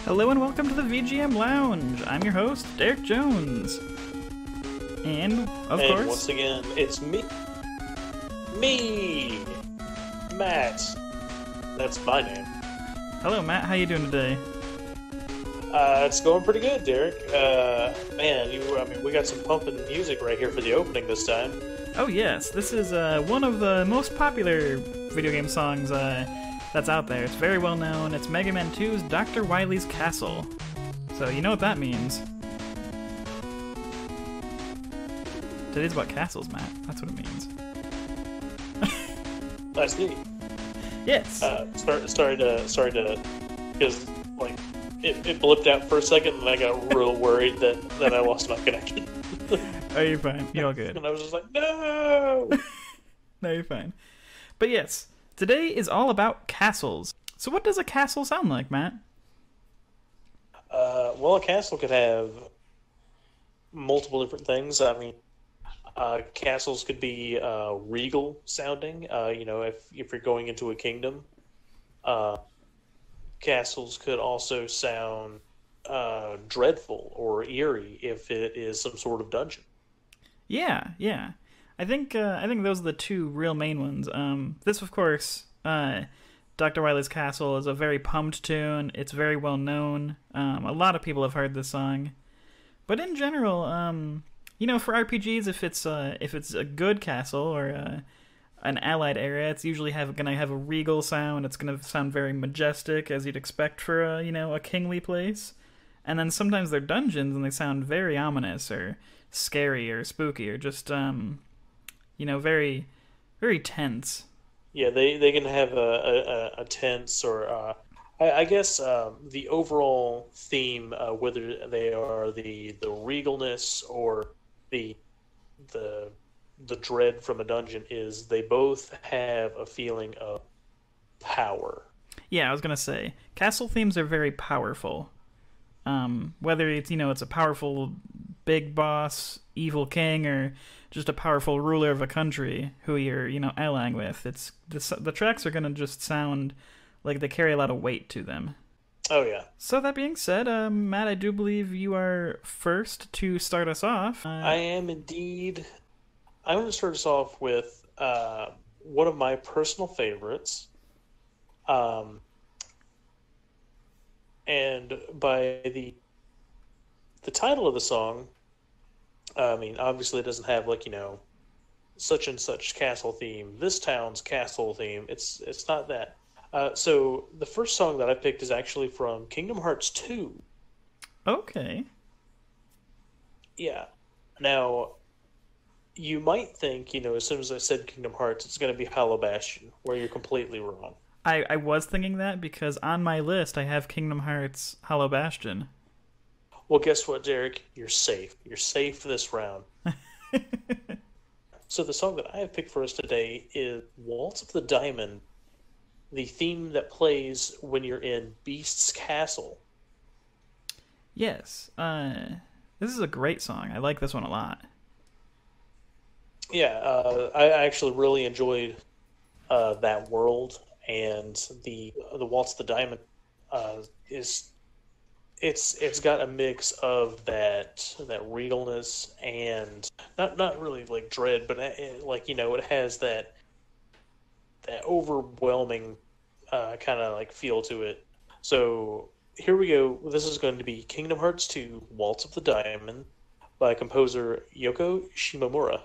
Hello and welcome to the VGM Lounge. I'm your host, Derek Jones. And, of course... once again, it's me, Matt. That's my name. Hello, Matt. How you doing today? It's going pretty good, Derek. We got some pumping music right here for the opening this time. Oh, yes. This is one of the most popular video game songs that's out there. It's very well known. It's Mega Man 2's Dr. Wily's Castle. So, you know what that means. Today's about castles, Matt. That's what it means. That's neat. Yes. Sorry to, because like it blipped out for a second, and I got real worried that I lost my connection. Oh, you're fine. You're all good. And I was just like, no. No, you're fine. But yes, today is all about castles. So, what does a castle sound like, Matt? Well, a castle could have multiple different things. I mean, castles could be regal sounding. If you're going into a kingdom, castles could also sound dreadful or eerie if it is some sort of dungeon. Yeah. I think those are the two real main ones. This, of course, Dr. Wily's Castle is a very pumped tune. It's very well known. A lot of people have heard this song, but in general, for RPGs, if it's a good castle or an allied area, it's usually gonna have a regal sound. It's gonna sound very majestic, as you'd expect for a kingly place. And then sometimes they're dungeons and they sound very ominous or scary or spooky or just very, very tense. Yeah, they can have a tense or I guess the overall theme, whether they are the regalness or the dread from a dungeon, is they both have a feeling of power. Yeah, I was gonna say castle themes are very powerful. Whether it's a powerful big boss, evil king, or just a powerful ruler of a country who you're allying with, the tracks are gonna just sound like they carry a lot of weight to them. Oh yeah. So that being said, Matt, I do believe you are first to start us off. I am indeed. I'm going to start us off with one of my personal favorites. And by the title of the song, I mean, obviously it doesn't have such and such castle theme, this town's castle theme. It's not that. So the first song that I picked is actually from Kingdom Hearts 2. Okay. Yeah. Now, you might think, as soon as I said Kingdom Hearts, it's going to be Hollow Bastion, where you're completely wrong. I was thinking that because on my list I have Kingdom Hearts Hollow Bastion. Well, guess what, Derek? You're safe. You're safe this round. So the song that I have picked for us today is Waltz of the Diamond, the theme that plays when you're in Beast's Castle. Yes. This is a great song. I like this one a lot. Yeah, I actually really enjoyed that world, and the Waltz of the Diamond it's got a mix of that regalness and not really like dread, but it has that overwhelming kind of like feel to it. So here we go. This is going to be Kingdom Hearts 2 Waltz of the Diamond by composer Yoko Shimomura.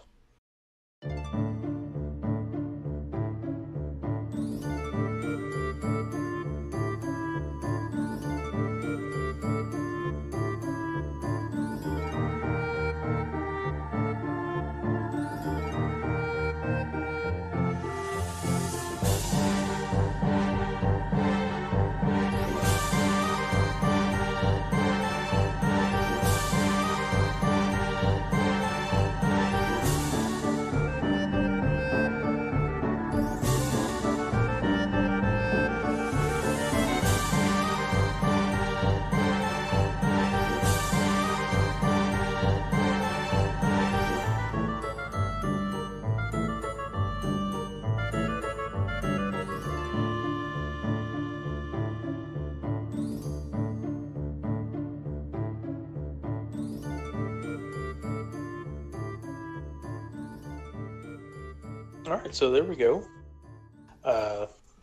All right, so there we go.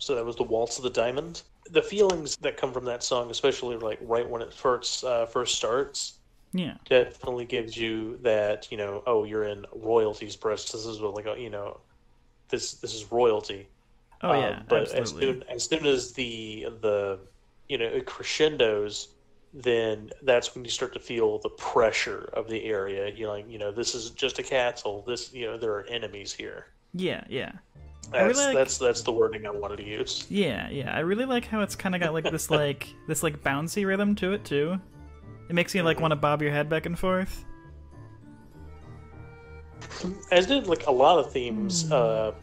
So that was the Waltz of the Diamond. The feelings that come from that song, especially like right when it first starts, Yeah. definitely gives you that, oh, you're in royalty's presence. This is what, like, this is royalty. Oh yeah, But absolutely. as soon as the it crescendos, then that's when you start to feel the pressure of the area. You're like, this is just a castle. This, there are enemies here. Yeah, yeah. I really That's like. that's that's the wording I wanted to use. Yeah, yeah. I really like how it's kind of got like this like bouncy rhythm to it too. It makes you like Mhm. want to bob your head back and forth. As did like a lot of themes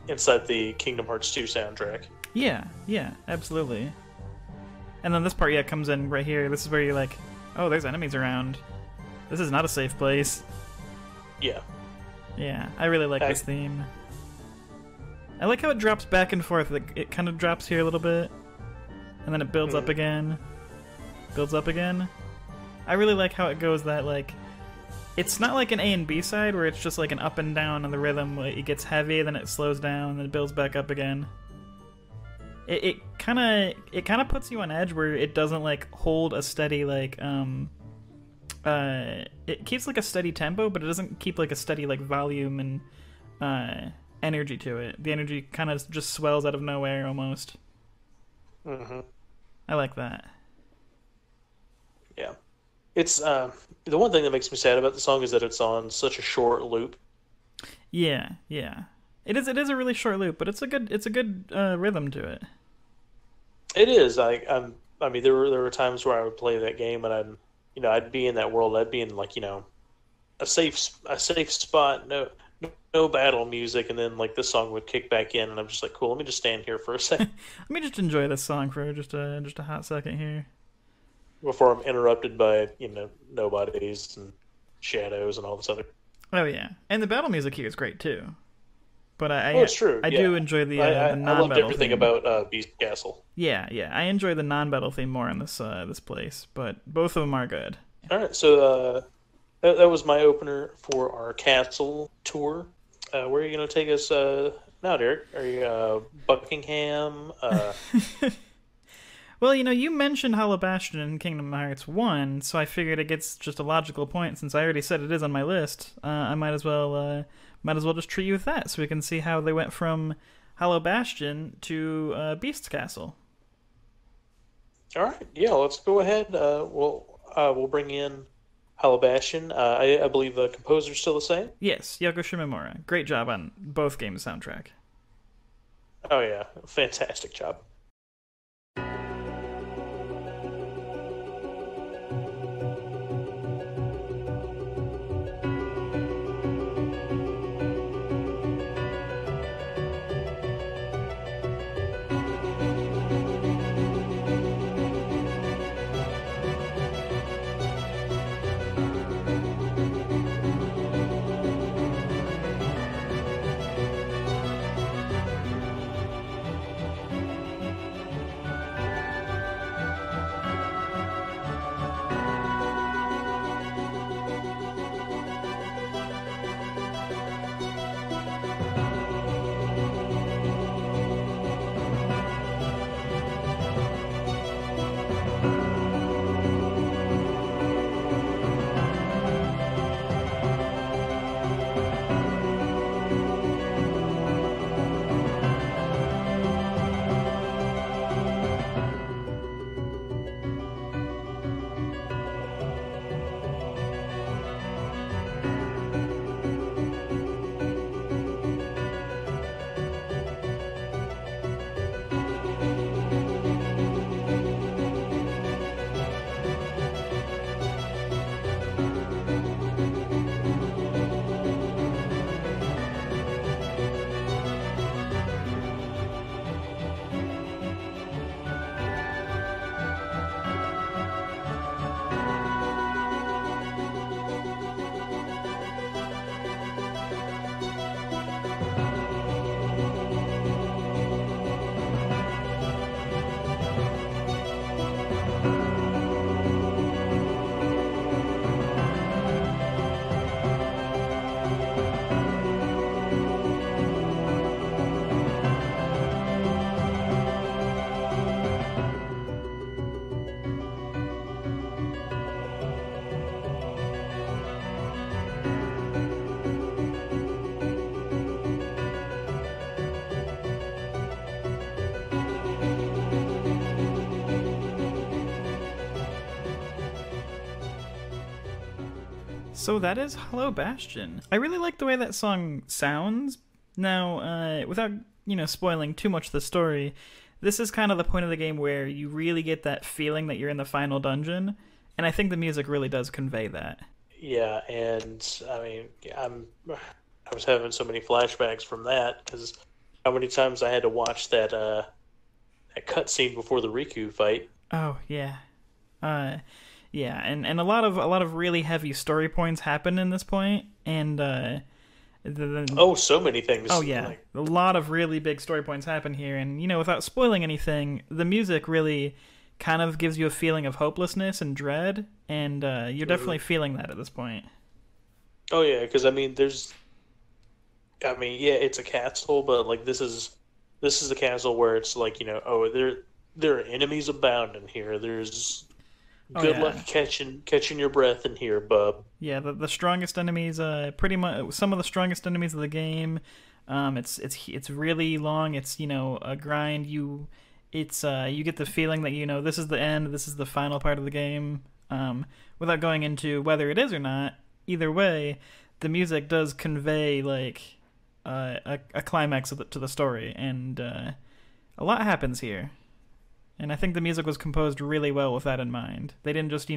inside the Kingdom Hearts 2 soundtrack. Yeah, yeah, absolutely. And then this part, yeah, comes in right here. This is where you're like, oh, there's enemies around. This is not a safe place. Yeah. Yeah, I really like this theme. I like how it drops back and forth. Like, it kind of drops here a little bit, and then it builds up again. Builds up again. I really like how it goes that, like, it's not like an A and B side where it's just like an up and down on the rhythm. Like, it gets heavy, then it slows down, then it builds back up again. It kind of puts you on edge where it doesn't like hold a steady like it keeps like a steady tempo, but it doesn't keep like a steady like volume and energy to it. The energy kind of just swells out of nowhere almost. Mm-hmm. I like that. Yeah. It's the one thing that makes me sad about the song is that it's on such a short loop. Yeah, yeah. It is a really short loop, but it's a good rhythm to it. It is. I mean, there were times where I would play that game and I'd be in that world. I'd be in like a safe spot. No battle music, and then like this song would kick back in, and I'm just like, cool. Let me just stand here for a second Let me just enjoy this song for just a hot second here. before I'm interrupted by nobodies and shadows and all this other. Oh yeah, and the battle music here is great too. But Oh, it's true. I Yeah. do enjoy the I loved non-battle everything theme. about Beast Castle. Yeah, yeah, I enjoy the non-battle theme more in this place, but both of them are good. All right, so that was my opener for our castle tour. Where are you going to take us now, Derek? Are you Buckingham? Well, you mentioned Hollow Bastion in Kingdom Hearts 1, so I figured it gets just a logical point since I already said it is on my list. I might as well just treat you with that so we can see how they went from Hollow Bastion to Beast Castle. All right, yeah, let's go ahead. We'll bring in Hollow Bastion. I believe the composer's still the same. Yes, Yoko Shimomura. Great job on both games' soundtrack. Oh yeah, fantastic job. So that is Hello Bastion. I really like the way that song sounds. Now, without, spoiling too much of the story, this is kind of the point of the game where you really get that feeling that you're in the final dungeon, and I think the music really does convey that. Yeah, and I mean, I was having so many flashbacks from that because how many times I had to watch that cutscene before the Riku fight. Oh, yeah. Yeah, and a lot of really heavy story points happen in this point, and Oh, so many things. oh yeah, a lot of really big story points happen here, and without spoiling anything, the music really kind of gives you a feeling of hopelessness and dread, and you're definitely feeling that at this point. Oh yeah, because yeah, it's a castle, but like this is a castle where it's like oh there are enemies abound in here. There's Oh good yeah, luck catching your breath in here, bub. yeah. The strongest enemies, pretty much some of the strongest enemies of the game. It's really long. It's a grind. You get the feeling that this is the end. This is the final part of the game. Without going into whether it is or not, either way, the music does convey like a climax to the story, and a lot happens here. And I think the music was composed really well with that in mind. They didn't just,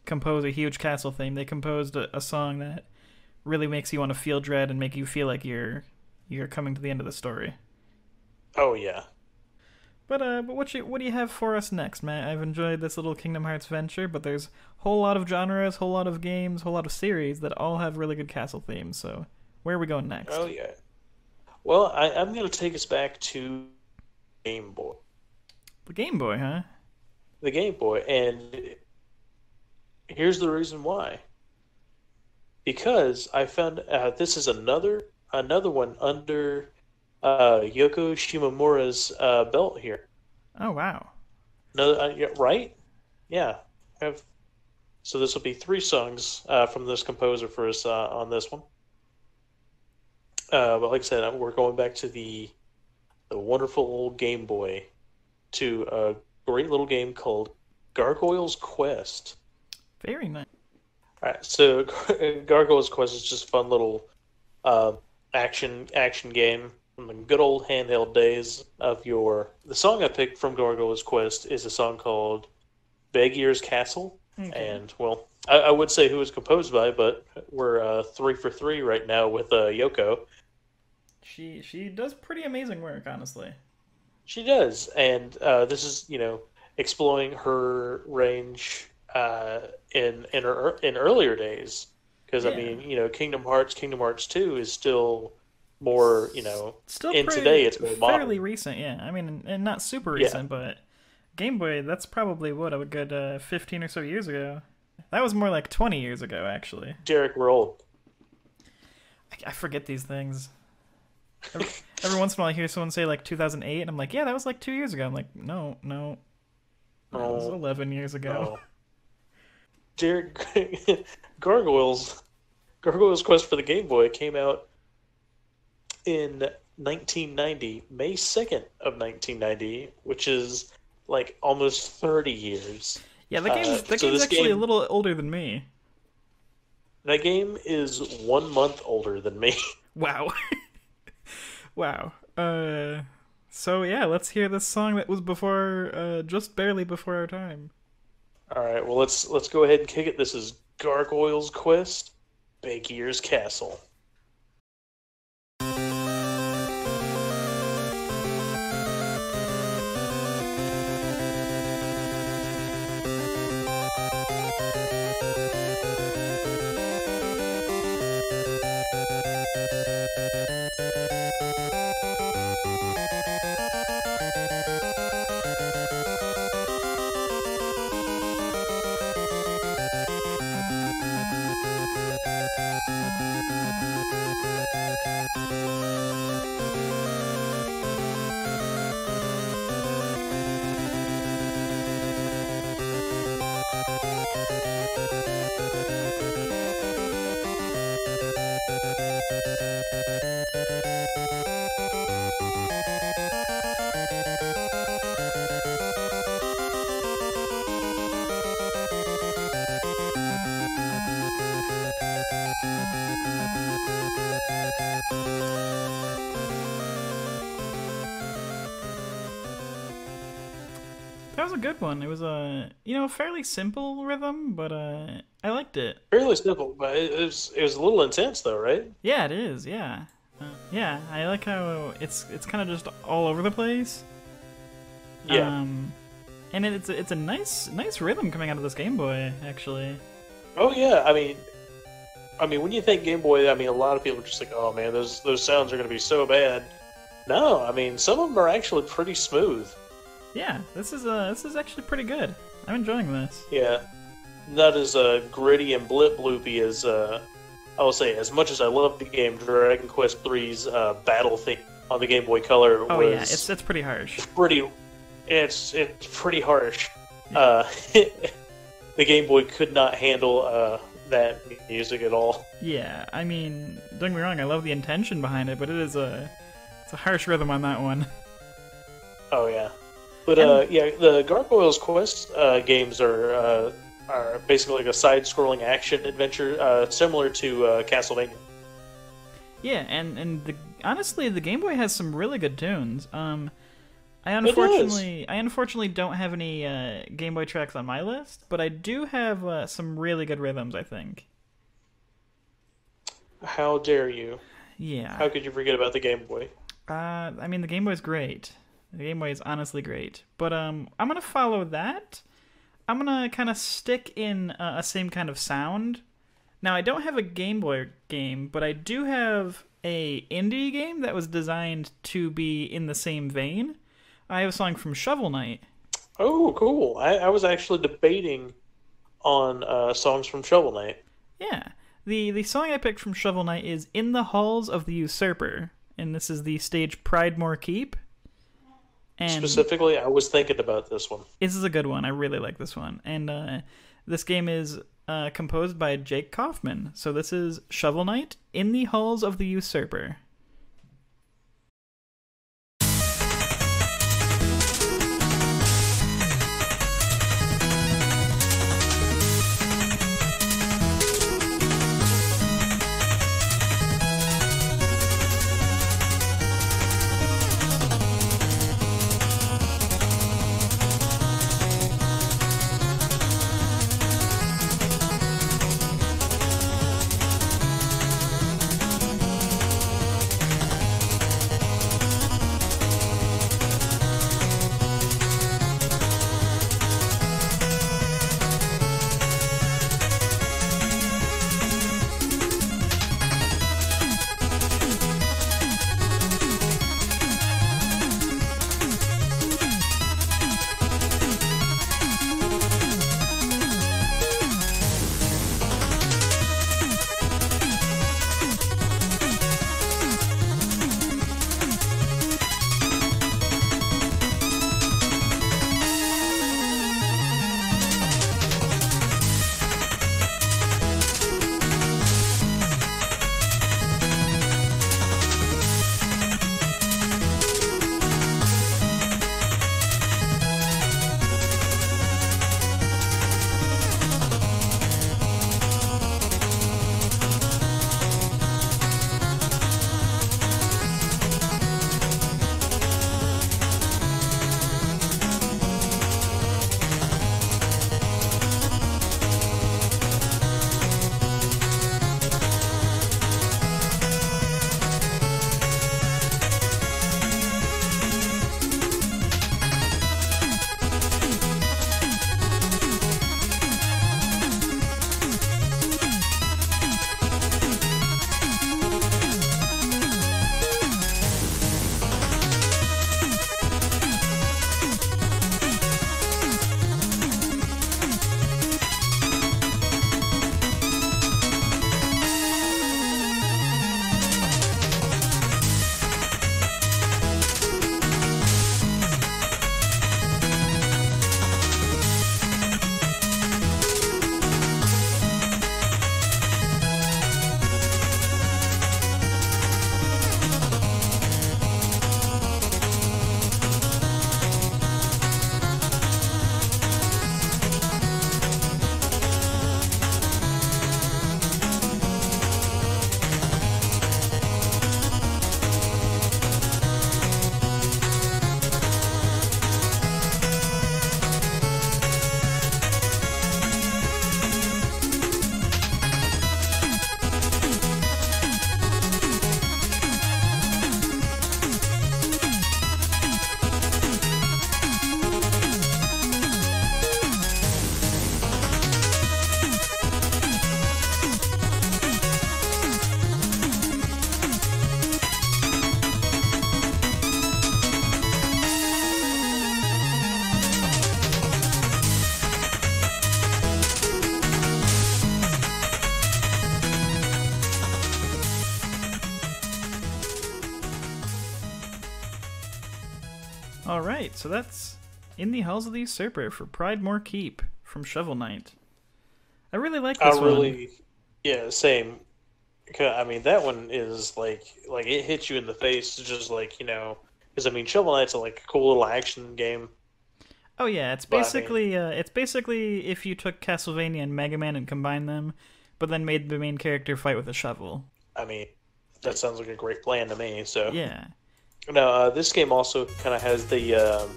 compose a huge castle theme. They composed a song that really makes you want to feel dread and make you feel like you're coming to the end of the story. Oh yeah. But what do you have for us next, Matt? I've enjoyed this little Kingdom Hearts venture, but there's a whole lot of genres, whole lot of games, whole lot of series that all have really good castle themes. So where are we going next? Oh yeah. Well, I'm going to take us back to Game Boy. The Game Boy, huh? The Game Boy, and here's the reason why. Because I found this is another one under Yoko Shimomura's belt here. Oh wow. No, yeah, right? Yeah. So this will be three songs from this composer for us on this one. But like I said, we're going back to the wonderful old Game Boy to a great little game called Gargoyle's Quest. Very nice. All right, so Gargoyle's Quest is just a fun little action game from the good old handheld days of yore. The song I picked from Gargoyle's Quest is a song called Begier's Castle. Okay. And, well, I would say who it was composed by, but we're 3 for 3 right now with Yoko. She does pretty amazing work, honestly. She does, and this is exploring her range in earlier days, because Yeah. I mean Kingdom Hearts 2 is still more Still in pretty, today it's more fairly modern. recent, yeah. I mean, and not super Yeah, recent, but Game Boy, that's probably what a good 15 or so years ago. That was more like 20 years ago, actually. Derek, we're old. I forget these things. Every once in a while, I hear someone say like 2008, and I'm like, yeah, that was like 2 years ago. I'm like, no, that was No, 11 years ago. no. Derek, Gargoyles Quest for the Game Boy came out in 1990, May 2nd of 1990, which is like almost 30 years. Yeah, the So game's this actually a game, little older than me. that game is 1 month older than me. Wow. Wow. So yeah, let's hear this song that was before, just barely before our time. All right, well let's go ahead and kick it. This is Gargoyle's Quest, Bakier's Castle. That was a good one. It was a fairly simple rhythm, but I liked it. Fairly simple, but it was a little intense though, right? Yeah, it is. Yeah, yeah. I like how it's kind of just all over the place. Yeah. And it's a nice rhythm coming out of this Game Boy, actually. Oh yeah. I mean, when you think Game Boy, I mean, a lot of people are just like, oh man, those sounds are going to be so bad. No, I mean, some of them are actually pretty smooth. Yeah, this is actually pretty good. I'm enjoying this. Yeah, not as gritty and blip bloopy as I will say. As much as I love the game, Dragon Quest III's battle theme on the Game Boy Color Oh was yeah, it's pretty harsh. it's pretty harsh. The Game Boy could not handle that music at all. Yeah, I mean, don't get me wrong, I love the intention behind it, but it's a harsh rhythm on that one. Oh yeah, but yeah, the Gargoyles Quest games are basically like a side-scrolling action adventure, similar to Castlevania. Yeah, and honestly, the Game Boy has some really good tunes. I It unfortunately don't have any Game Boy tracks on my list, but I do have some really good rhythms, I think. How dare you? Yeah. How could you forget about the Game Boy? I mean, the Game Boy's great. The Game Boy is honestly great. But I'm gonna follow that. I'm gonna kind of stick in a same kind of sound. Now, I don't have a Game Boy game, but I do have a indie game that was designed to be in the same vein. I have a song from Shovel Knight. Oh, cool! I was actually debating on songs from Shovel Knight. Yeah. The song I picked from Shovel Knight is In the Halls of the Usurper, and this is the stage Pridemore Keep. And Specifically, I was thinking about this one. this is a good one. I really like this one. And this game is composed by Jake Kaufman. So this is Shovel Knight in the Halls of the Usurper. All right, so that's In the Halls of the Usurper for Pridemore Keep from Shovel Knight. I really like I this one. really, yeah, same. 'Cause, I mean, that one is like it hits you in the face. It's just like because I mean, Shovel Knight's like a cool little action game, Oh yeah, but I mean, it's basically if you took Castlevania and Mega Man and combined them, but then made the main character fight with a shovel. I mean, that sounds like a great plan to me. So Yeah. now this game also kind of has the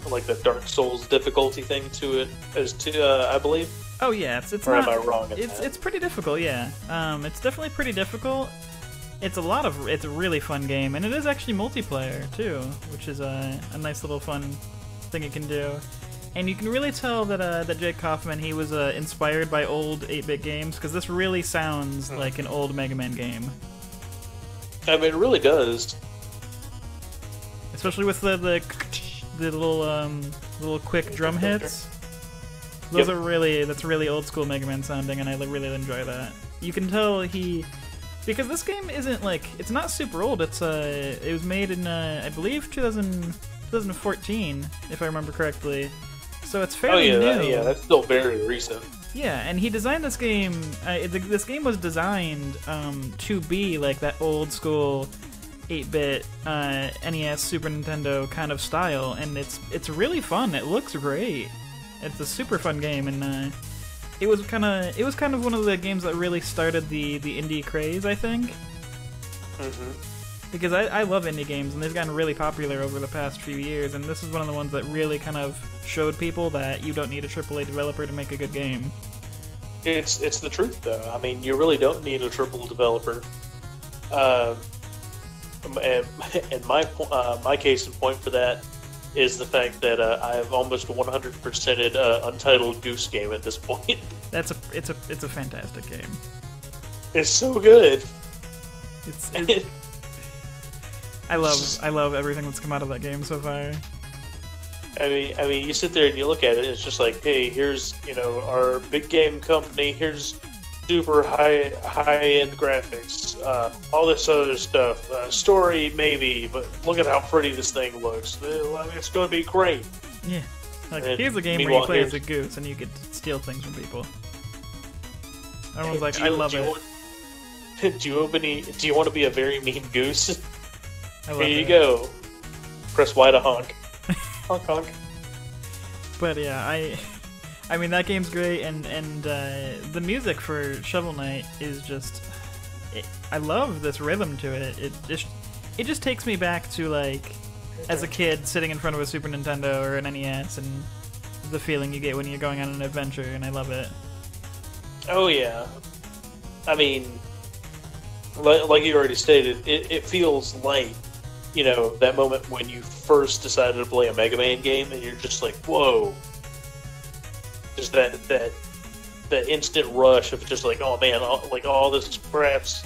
like the Dark Souls difficulty thing to it as to I believe, Oh yeah, it's or am not I wrong in it's that? it's pretty difficult, yeah. It's definitely pretty difficult. It's a really fun game, and it is actually multiplayer too, which is a nice little fun thing it can do. And you can really tell that Jake Kaufman, he was inspired by old 8-bit games, because this really sounds like an old Mega Man game, I mean, it really does. especially with the little quick drum hits. Yep. That's really old school Mega Man sounding, and I really enjoy that. You can tell because this game isn't it's not super old. It was made in I believe 2014, if I remember correctly. So it's Oh fairly yeah, new. yeah, that's still very recent. Yeah, and he designed this game. This game was designed to be like that old school 8-bit NES Super Nintendo kind of style, and it's really fun. It looks great. It's a super fun game, and it was kind of one of the games that really started the indie craze, I think. Because I love indie games, and they've gotten really popular over the past few years, and this is one of the ones that really kind of showed people that you don't need a AAA developer to make a good game. It's the truth though. I mean, you really don't need a triple developer. Uh, and my case in point for that is the fact that I've almost 100%ed Untitled Goose Game at this point. It's a fantastic game. It's so good. It's I love everything that's come out of that game so far. I mean, you sit there and you look at it. It's just like, hey, here's our big game company. Here's super high end graphics, all this other stuff. Story maybe, but look at how pretty this thing looks. It's going to be great. Yeah, And here's a game where you play as a goose and you get to steal things from people. Everyone's like, I love it. Do you want to be a very mean goose? I love Here you it. go. Press Y to honk. Honk honk. But yeah, I mean that game's great, and the music for Shovel Knight is just, I love this rhythm to it. It just takes me back to as a kid sitting in front of a Super Nintendo or an NES, and the feeling you get when you're going on an adventure, and I love it. Oh yeah. I mean, like you already stated, it feels like that moment when you first decided to play a Mega Man game, and you're just like, whoa. Just that instant rush of just like, oh man, all this crap's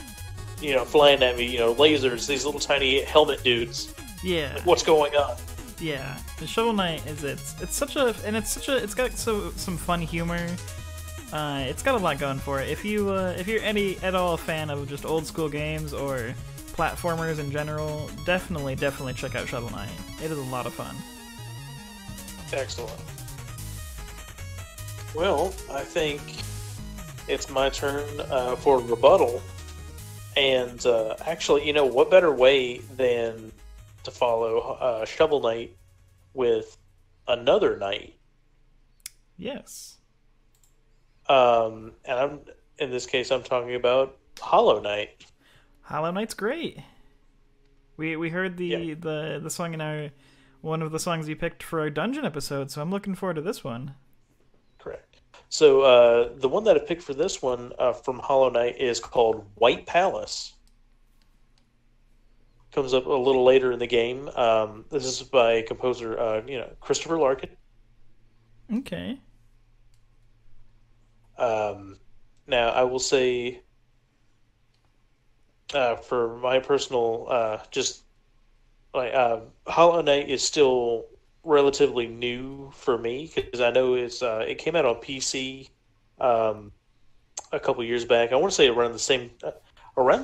flying at me, lasers, these little tiny helmet dudes. Yeah. Like, what's going on? Yeah, the Shovel Knight it's got some fun humor. It's got a lot going for it. If you're at all a fan of just old school games or platformers in general, definitely check out Shovel Knight. It is a lot of fun. Excellent. Well, I think it's my turn for rebuttal. And actually, what better way than to follow Shovel Knight with another knight? Yes. And in this case, I'm talking about Hollow Knight. Hollow Knight's great. We heard the song in one of the songs you picked for our dungeon episode, so I'm looking forward to this one. Correct. So the one that I picked for this one from Hollow Knight is called White Palace. Comes up a little later in the game. This is by composer Christopher Larkin. Okay. Now I will say, for my personal Hollow Knight is still relatively new for me because I know it came out on PC a couple years back. I want to say around the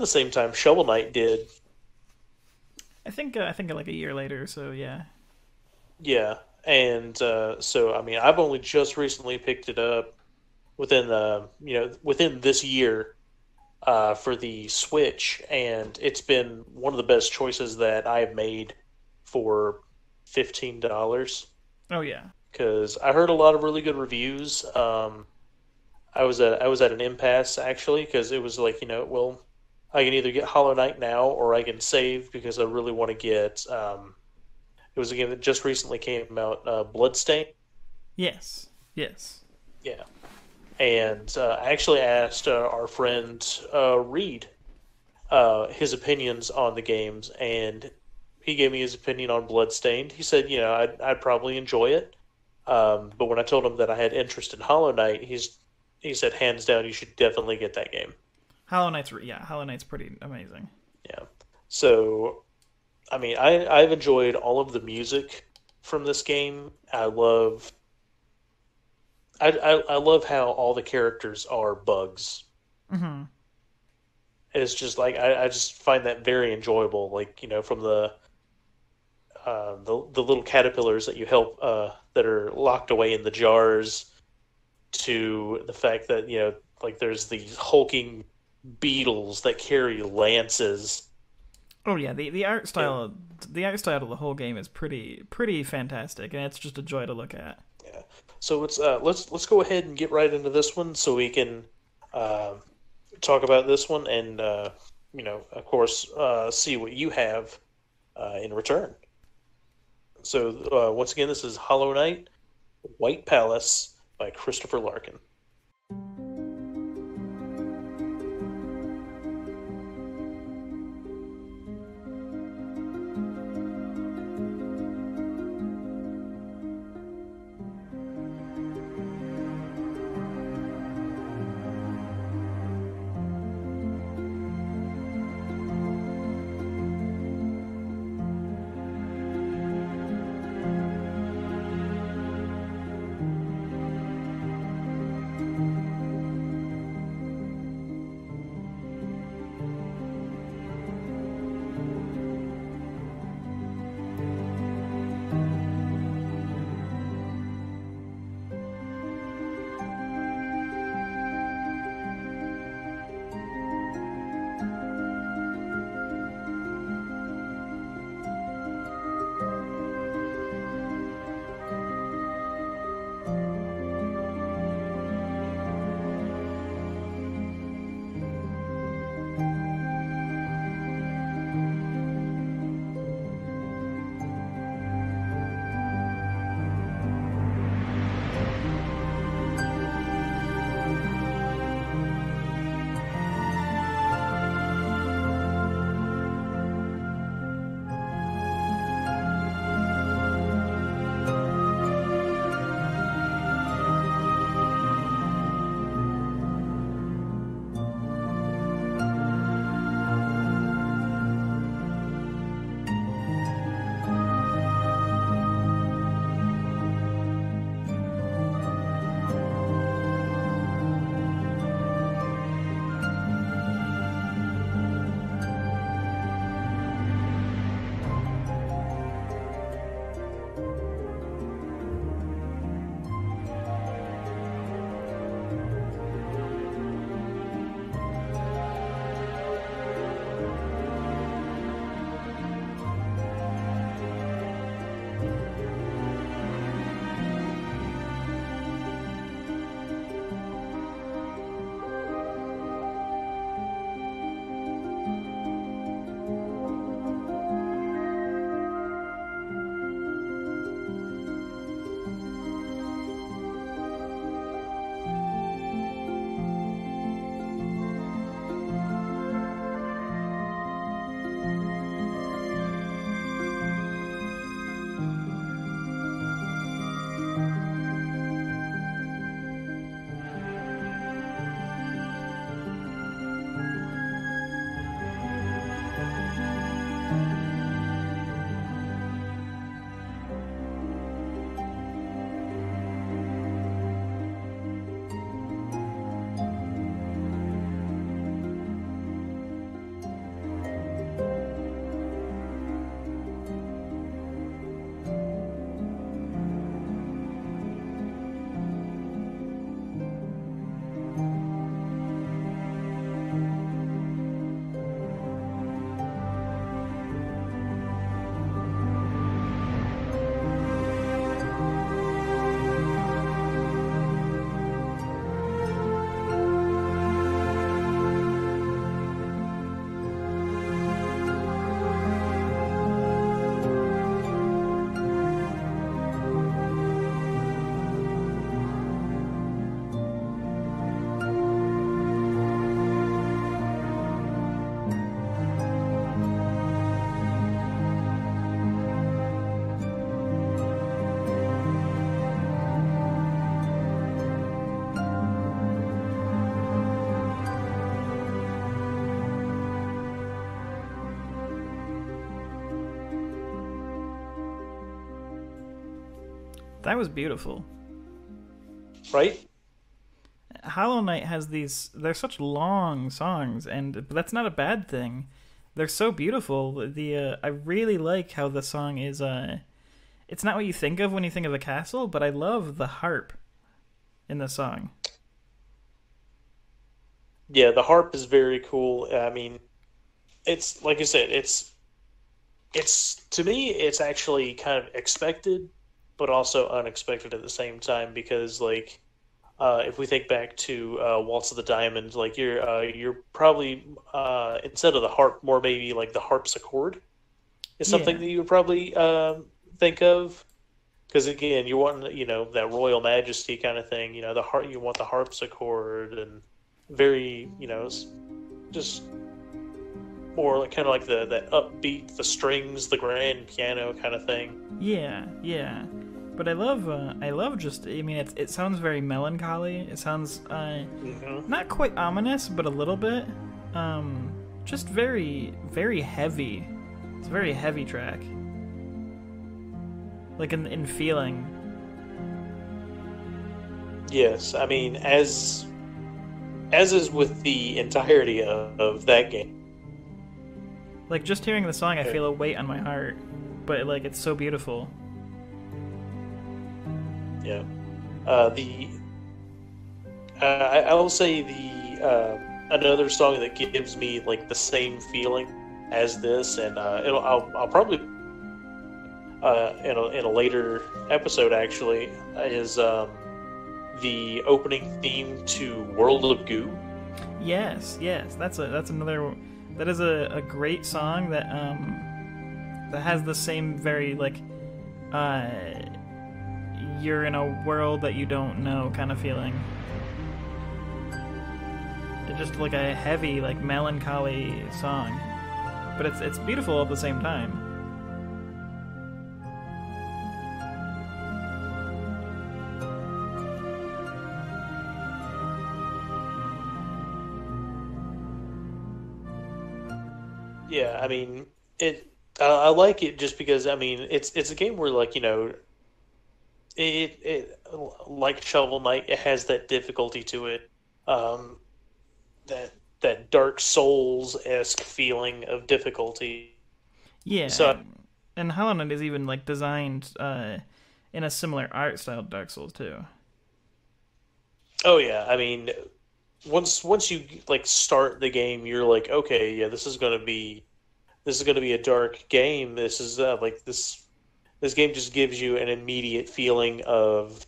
same time Shovel Knight did. I think like a year later, so yeah. Yeah, and so I mean, I've only just recently picked it up within within this year for the Switch, and it's been one of the best choices that I have made for $15 Oh yeah. because I heard a lot of really good reviews. I was at an impasse actually because it was like well, I can either get Hollow Knight now or I can save because I really want to get. It was a game that just recently came out, Bloodstain. Yes. Yes. Yeah, and I actually asked our friend Reed his opinions on the games, and he gave me his opinion on Bloodstained. He said, I'd probably enjoy it, but when I told him that I had interest in Hollow Knight, he said hands down you should definitely get that game. Hollow Knight's pretty amazing. Yeah. So I mean, I've enjoyed all of the music from this game. I love how all the characters are bugs. Hmm. It's just like I just find that very enjoyable. Like from the little caterpillars that you help that are locked away in the jars, to the fact that like there's these hulking beetles that carry lances. Oh yeah, And the art style of the whole game is pretty fantastic, and it's just a joy to look at. yeah, so let's go ahead and get right into this one so we can uh, talk about this one and of course see what you have in return. So once again, this is Hollow Knight, White Palace by Christopher Larkin. That was beautiful. Right? Hollow Knight has these. They're such long songs, and that's not a bad thing. They're so beautiful. I really like how the song is. It's not what you think of when you think of a castle, but I love the harp in the song. Yeah, the harp is very cool. I mean, it's like I said, it's to me, it's actually kind of expected, but also unexpected at the same time because like if we think back to Waltz of the Diamond, like you're probably instead of the harp, more maybe like the harpsichord is something Yeah, that you would probably think of. Because again, you want that royal majesty kind of thing. The harp, you want the harpsichord and very just more like kind of like the that upbeat, the strings, the grand piano kind of thing. yeah. But I love just. I mean, it sounds very melancholy. It sounds not quite ominous, but a little bit. Just very, very heavy. It's a very heavy track. Like in feeling. Yes, I mean as is with the entirety of that game. Like just hearing the song, I Yeah. feel a weight on my heart. But like it's so beautiful. Yeah. The I will say the another song that gives me like the same feeling as this, and I'll probably in a later episode actually is the opening theme to World of Goo. Yes. That's another. That is a great song that that has the same very like you're in a world that you don't know kind of feeling. It's just like a heavy, like melancholy song, but it's beautiful at the same time. Yeah, I mean it. I like it just because I mean it's a game where like it like Shovel Knight, it has that difficulty to it, um, that Dark Souls esque feeling of difficulty. Yeah, So and Hollow Knight is even like designed in a similar art style to Dark Souls too. oh yeah, I mean once you like start the game, you're like okay, yeah, this is gonna be a dark game. This is like this game just gives you an immediate feeling of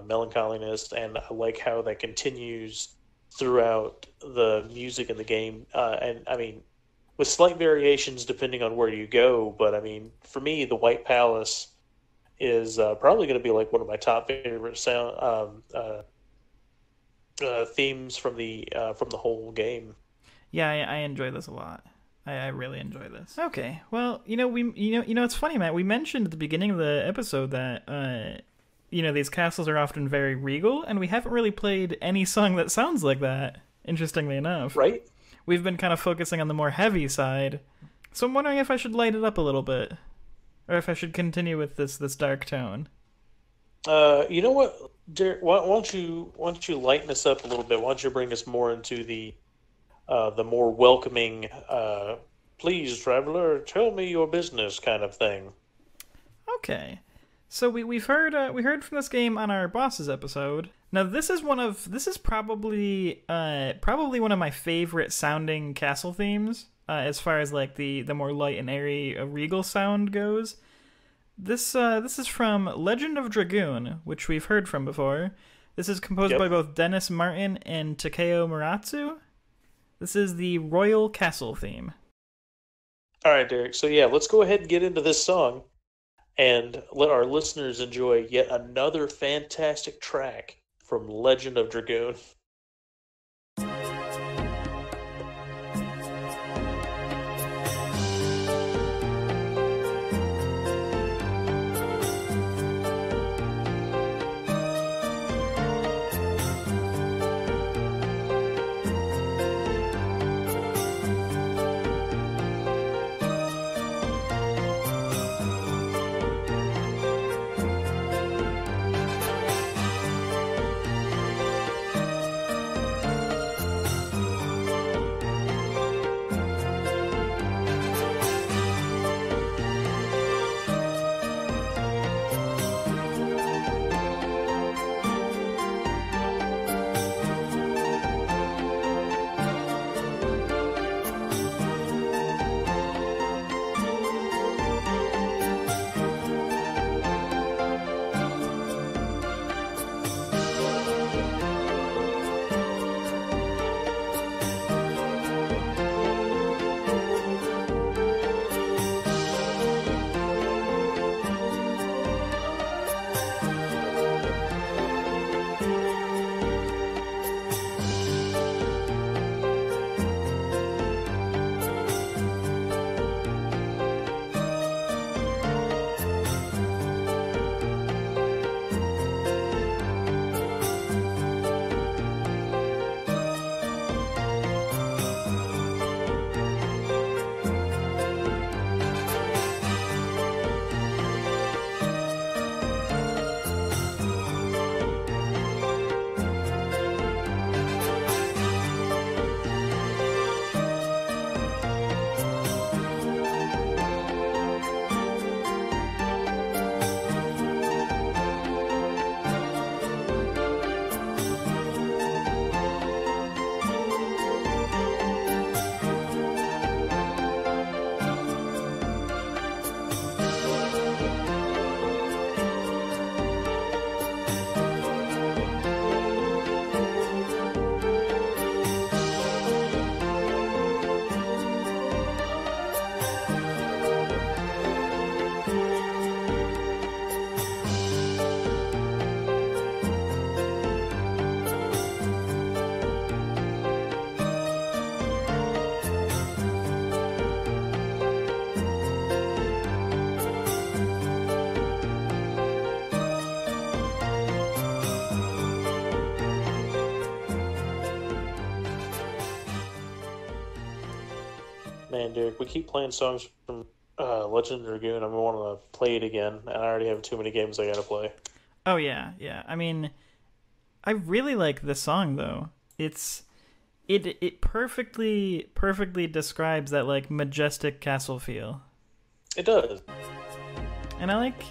melancholiness, and I like how that continues throughout the music in the game. And I mean, with slight variations depending on where you go, but I mean, for me, the White Palace is probably going to be like one of my top favorite sound themes from the whole game. Yeah, I enjoy this a lot. I really enjoy this. Okay, well, it's funny, Matt. We mentioned at the beginning of the episode that these castles are often very regal, and we haven't really played any song that sounds like that. Interestingly enough, Right? we've been kind of focusing on the more heavy side. So I'm wondering if I should light it up a little bit, or if I should continue with this dark tone. You know what, Derek? Why don't you lighten us up a little bit? Why don't you bring us more into the more welcoming, please, traveler, tell me your business kind of thing. Okay. So we heard from this game on our bosses episode. Now this is probably one of my favorite sounding castle themes as far as like the more light and airy regal sound goes. This is from Legend of Dragoon, which we've heard from before. This is composed Yep. by both Dennis Martin and Takeo Muratsu. This is the Royal Castle theme. All right, Derek. So yeah, let's go ahead and get into this song and let our listeners enjoy yet another fantastic track from Legend of Dragoon. Man, Derek, we keep playing songs from Legend of Dragoon. I want to play it again, and I already have too many games I gotta play. Oh yeah, yeah. I mean, I really like this song though. It perfectly describes that like majestic castle feel. It does. And I like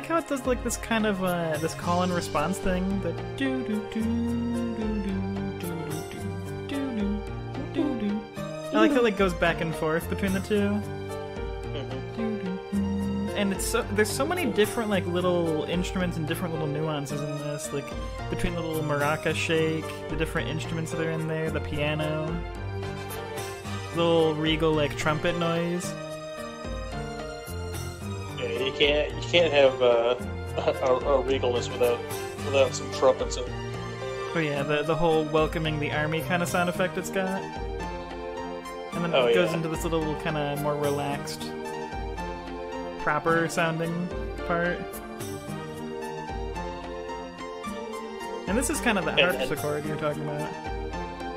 how it does like this kind of this call and response thing. The do do do do do do do do do do. I like how it like goes back and forth between the two. And there's so many different like little instruments and different little nuances in this, like between the little maraca shake, the different instruments that are in there, the piano, little regal like trumpet noise. Yeah, you can't have a regalness without some trumpets in it. Oh yeah, the whole welcoming the army kind of sound effect it's got, and then it goes into this little kind of more relaxed, proper sounding part. And this is kind of the harpsichord you're talking about.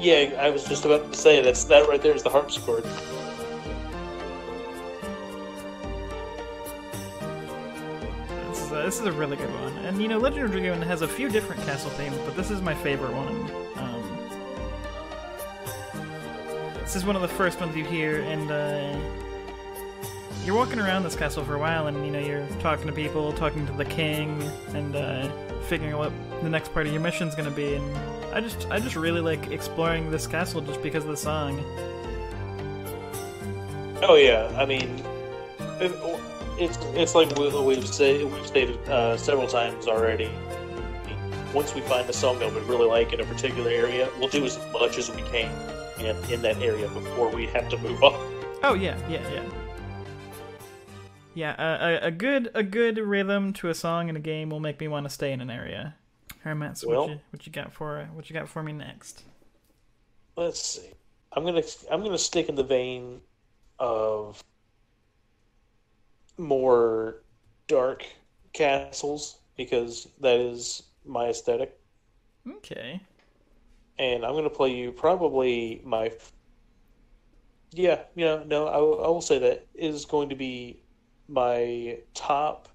Yeah, I was just about to say that right there is the harpsichord. This is a really good one. And you know, Legend of Dragoon has a few different castle themes, but this is my favorite one. This is one of the first ones you hear, and you're walking around this castle for a while, and you know, you're talking to people, talking to the king, and figuring out what the next part of your mission's gonna be. And I just really like exploring this castle just because of the song. Oh yeah, I mean, it's like we've stated several times already. Once we find a song that we really like in a particular area, we'll do as much as we can in that area before we have to move on. Oh yeah. Yeah, a good rhythm to a song in a game will make me want to stay in an area. All right, Matt. So what you got for me next? Let's see. I'm gonna stick in the vein of more dark castles because that is my aesthetic. Okay. And I'm gonna play you probably my. Yeah, no, I will say that is going to be my top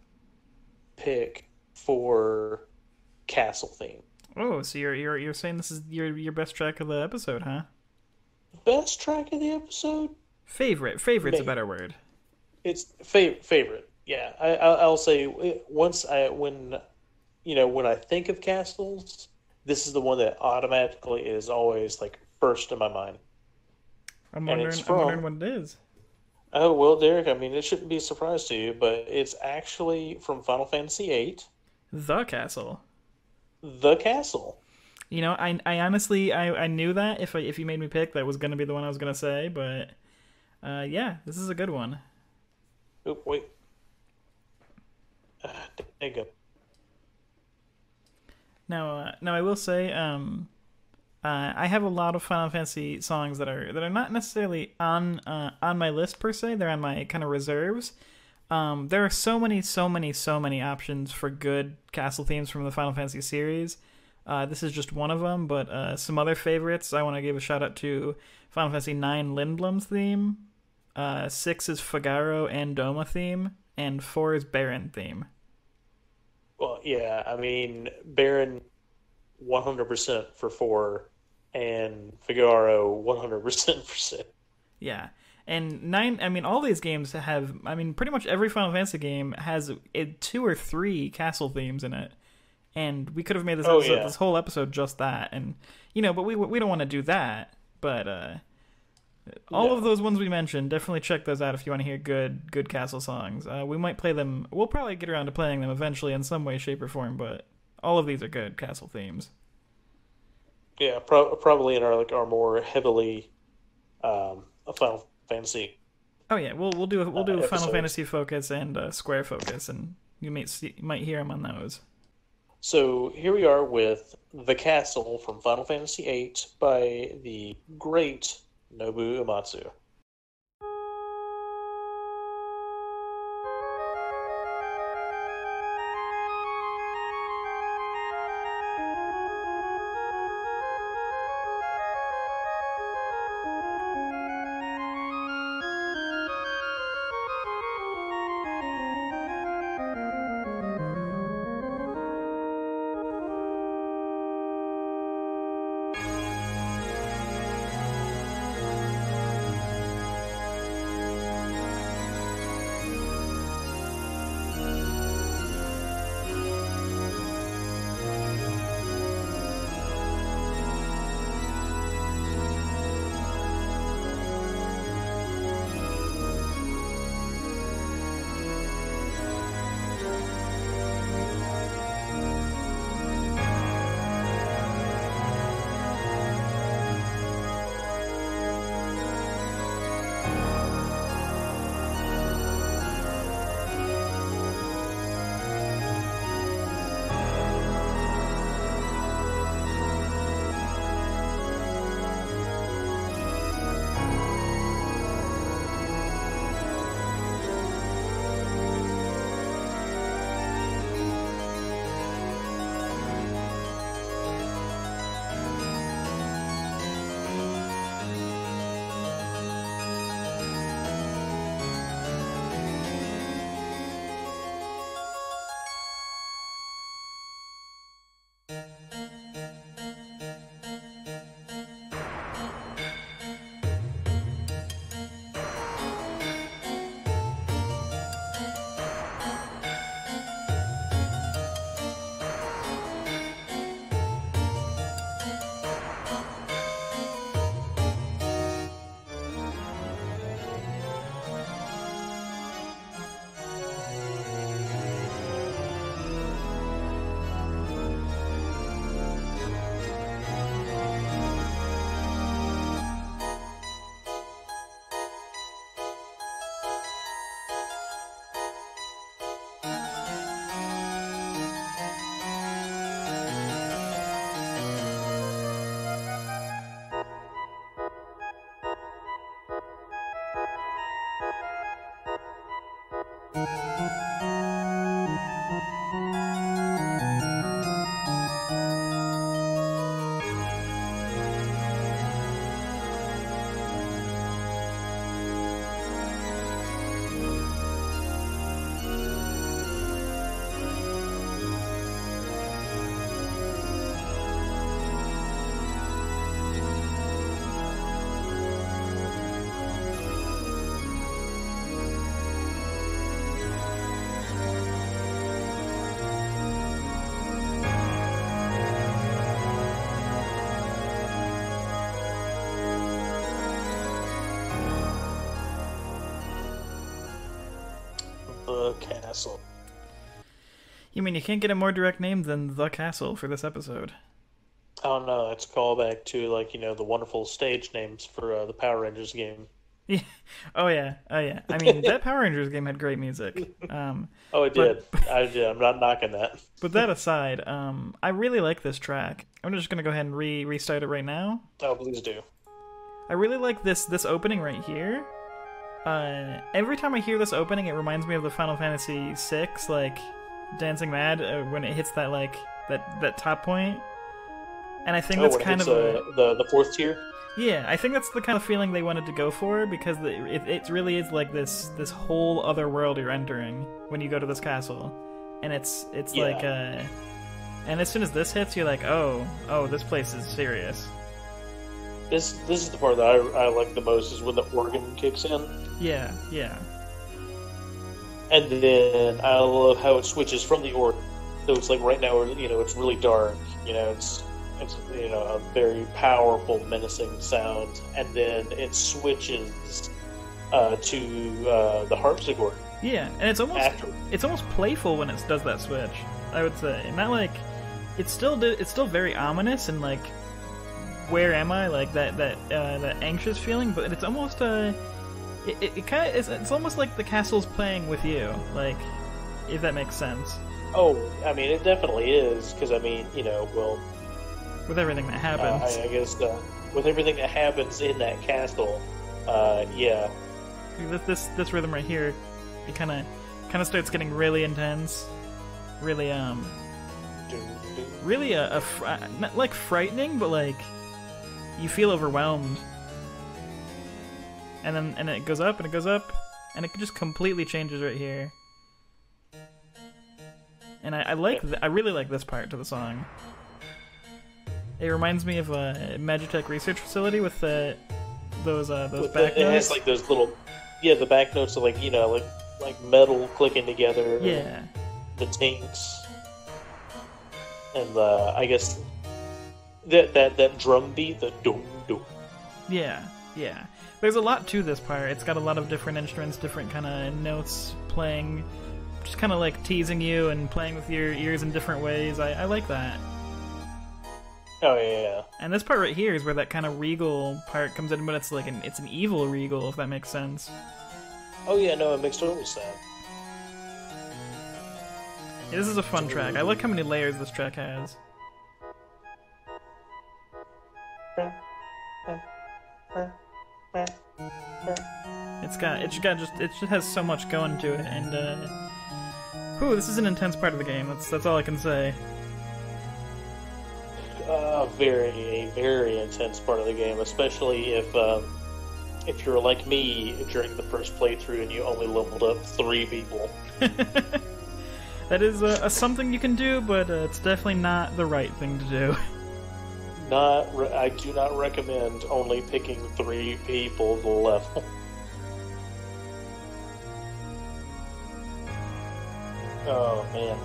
pick for castle theme. Oh, so you're saying this is your best track of the episode, huh? Best track of the episode? Favorite's Maybe. a better word. It's favorite. Yeah, I'll say when I think of castles, this is the one that automatically is always like first in my mind. I'm wondering what it is. Oh, well, Derek, I mean, it shouldn't be a surprise to you, but it's actually from Final Fantasy VIII. The Castle. The Castle. You know, I honestly I knew that if you made me pick, that was going to be the one I was going to say, but yeah, this is a good one. Oh, wait. There you go. Now I will say, I have a lot of Final Fantasy songs that are not necessarily on my list per se. They're on my kind of reserves. There are so many options for good castle themes from the Final Fantasy series. This is just one of them, but some other favorites. I want to give a shout out to Final Fantasy IX Lindblum's theme, 6's Figaro and Doma theme, and 4's Baron theme. Well, yeah, I mean, Baron 100% for 4, and Figaro 100% for 6. Yeah. And 9, I mean, all these games have, I mean, pretty much every Final Fantasy game has 2 or 3 castle themes in it. And we could have made this whole episode just that. And, you know, but we don't want to do that. But all of those ones we mentioned, definitely check those out if you want to hear good castle songs. We might play them, we'll probably get around to playing them eventually in some way, shape, or form, but all of these are good castle themes. Yeah, probably in our more heavily Final Fantasy. Oh yeah, we'll do Final episodes. Fantasy focus and Square focus, and you might hear them on those. So here we are with The Castle from Final Fantasy VIII by the great Nobuo Uematsu. The castle. You mean you can't get a more direct name than The Castle for this episode? Oh no, it's a callback to, like, the wonderful stage names for the Power Rangers game. Yeah. Oh yeah. I mean, that Power Rangers game had great music. Oh, it did. I did. I'm not knocking that. But that aside, I really like this track. I'm just gonna go ahead and restart it right now. Oh, please do. I really like this opening right here. Every time I hear this opening, it reminds me of the Final Fantasy VI, like Dancing Mad, when it hits that that top point. And I think that's kind of the fourth tier. Yeah, I think that's the kind of feeling they wanted to go for, because it really is like this whole other world you're entering when you go to this castle, and it's Yeah. like and as soon as this hits, you're like, oh, this place is serious. This is the part that I like the most, is when the organ kicks in. Yeah. And then I love how it switches from the organ. So it's like right now, it's really dark. It's a very powerful, menacing sound, and then it switches to the harpsichord. Yeah, and it's almost playful when it does that switch, I would say. Not like it's still very ominous and like, where am I? Like that anxious feeling, but it's almost it kind of it's almost like the castle's playing with you, like, if that makes sense. Oh, I mean, it definitely is, because with everything that happens. I guess with everything that happens in that castle, yeah. This rhythm right here, it kind of starts getting really intense, really really not like frightening, but like you feel overwhelmed. And it goes up and it goes up, and it just completely changes right here. And I really like this part to the song. It reminds me of a majestic research facility with those back notes. It has like those little, the back notes are like like metal clicking together. Yeah. The tinks, and I guess that drum beat, the dum dum. Yeah. There's a lot to this part. It's got a lot of different instruments, different kind of notes playing, just kind of like teasing you and playing with your ears in different ways. I like that. Oh yeah. And this part right here is where that kind of regal part comes in, but it's like it's an evil regal, if that makes sense. Oh yeah, no, it makes total sense. Yeah, this is a fun track. I like how many layers this track has. It just has so much going to it, and this is an intense part of the game. That's all I can say. Very, very intense part of the game, especially if you're like me during the first playthrough and you only leveled up 3 people. That is a something you can do, but it's definitely not the right thing to do. I do not recommend only picking 3 people to level. Oh man.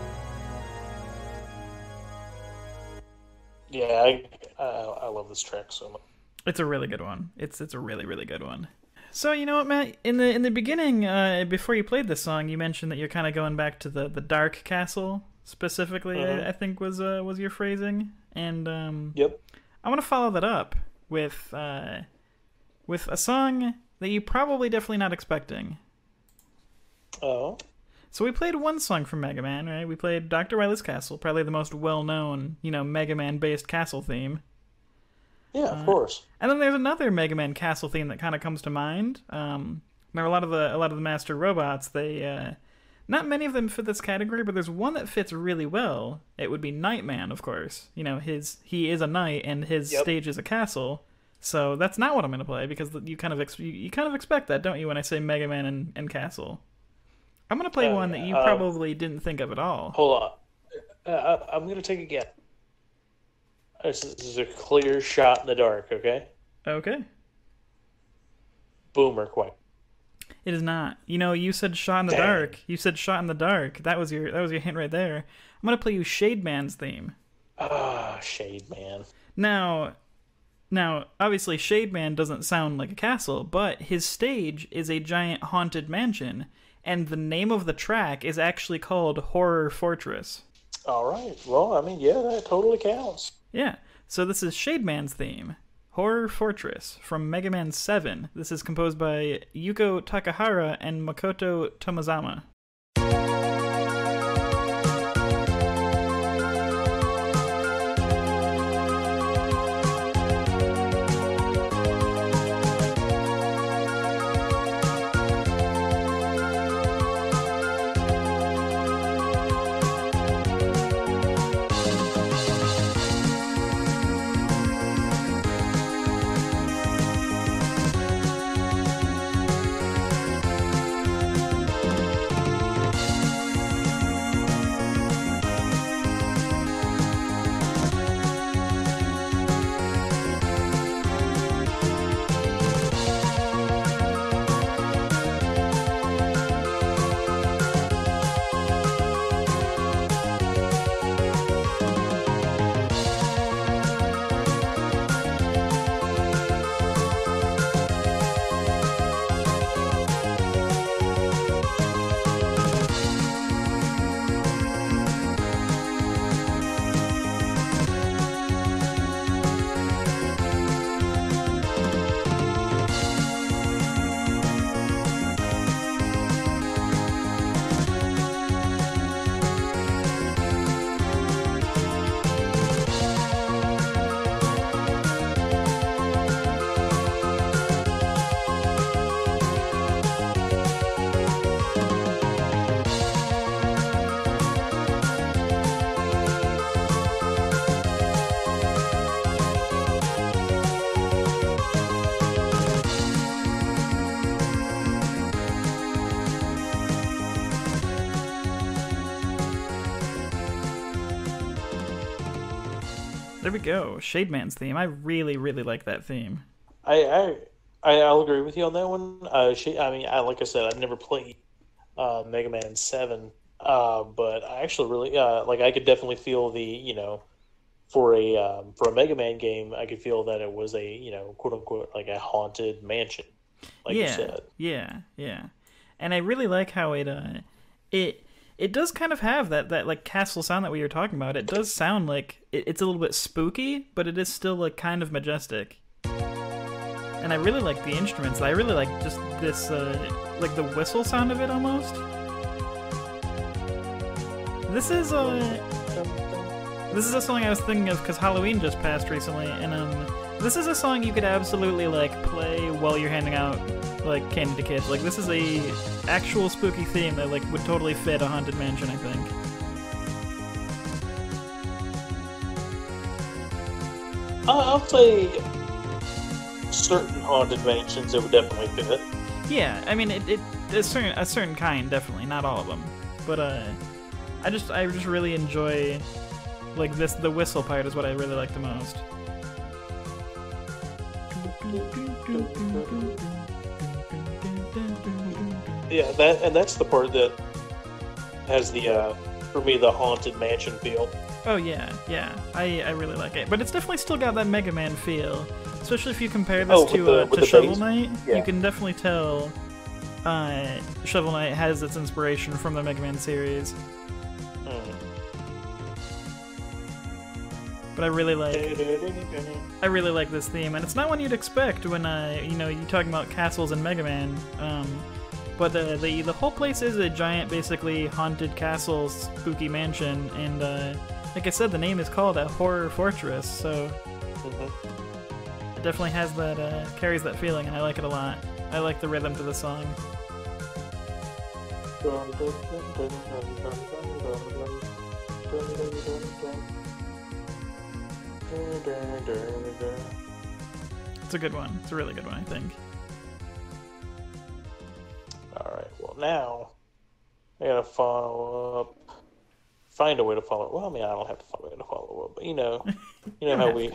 Yeah, I love this track so much. It's a really good one. It's a really, really good one. So you know what, Matt? In the beginning, before you played this song, you mentioned that you're kind of going back to the dark castle specifically. I think was your phrasing, and Yep. I want to follow that up with a song that you probably definitely not expecting. Oh. So we played one song from Mega Man, right? We played Dr. Wily's Castle, probably the most well-known, Mega Man-based castle theme. Yeah, of course. And then there's another Mega Man castle theme that kind of comes to mind. There are a lot of the Master Robots. They not many of them fit this category, but there's one that fits really well. It would be Nightman, of course. He is a knight and his stage is a castle. So that's not what I'm going to play because you kind of expect that, don't you? When I say Mega Man and castle. I'm going to play one that you probably didn't think of at all. Hold on. I'm going to take a guess. This is a clear shot in the dark, okay? Okay. Boomer Quake. It is not. You said shot in the dark. You said shot in the dark. That was your hint right there. I'm going to play you Shade Man's theme. Ah, Shade Man. Now, obviously Shade Man doesn't sound like a castle, but his stage is a giant haunted mansion. And the name of the track is actually called Horror Fortress. All right. Well, I mean, yeah, that totally counts. Yeah. So this is Shade Man's theme, Horror Fortress, from Mega Man 7. This is composed by Yuko Takahara and Makoto Tomazama. There we go. Shade Man's theme. I really, really like that theme. I'll agree with you on that one. Like I said, I've never played Mega Man 7, but I actually really I could definitely feel for a Mega Man game, I could feel that it was a quote unquote like a haunted mansion, like you said. Yeah. And I really like how it does kind of have that like castle sound that we were talking about. It does sound like it's a little bit spooky, but it is still like kind of majestic. And I really like the instruments. I really like just this like the whistle sound of it almost. This is a song I was thinking of because Halloween just passed recently, and this is a song you could absolutely like play while you're handing out like candy to kids. Like this is a actual spooky theme that like would totally fit a haunted mansion, I think. I'll say certain haunted mansions it would definitely fit. Yeah, I mean it a certain kind definitely, not all of them, but I just really enjoy like this. The whistle part is what I really like the most. Yeah, that's the part that has the for me the haunted mansion feel. Oh yeah, yeah. I really like it, but it's definitely still got that Mega Man feel. Especially if you compare this to Shovel bass? Knight, Yeah. you can definitely tell Shovel Knight has its inspiration from the Mega Man series. But I really like this theme, and it's not one you'd expect when you're talking about castles in Mega Man. But the whole place is a giant, basically haunted castle, spooky mansion, and like I said, the name is called a horror fortress, so it definitely has that carries that feeling, and I like it a lot. I like the rhythm to the song. It's a good one. It's a really good one, I think. Alright, well now I gotta find a way to follow. Well, I mean, I don't have to find a way to follow up, but you know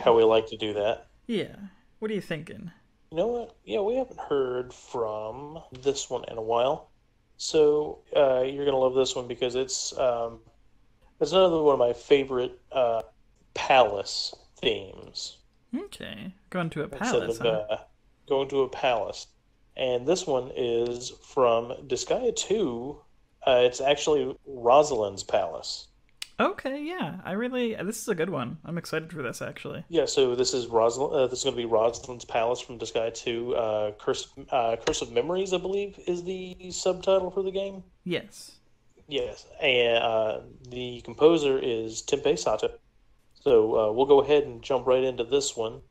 how we like to do that. Yeah. What are you thinking? You know what? Yeah, we haven't heard from this one in a while, so you're gonna love this one because it's another one of my favorite palace themes. Okay, going to a palace. Going to a palace, and this one is from Disgaea 2. It's actually Rosalind's palace. Okay, yeah, this is a good one. I'm excited for this, actually. Yeah, so this is Rosalind. This is going to be Rosalind's palace from Disgaea 2. Curse of Memories, I believe, is the subtitle for the game. Yes. Yes, and the composer is Tenpei Sato. So we'll go ahead and jump right into this one.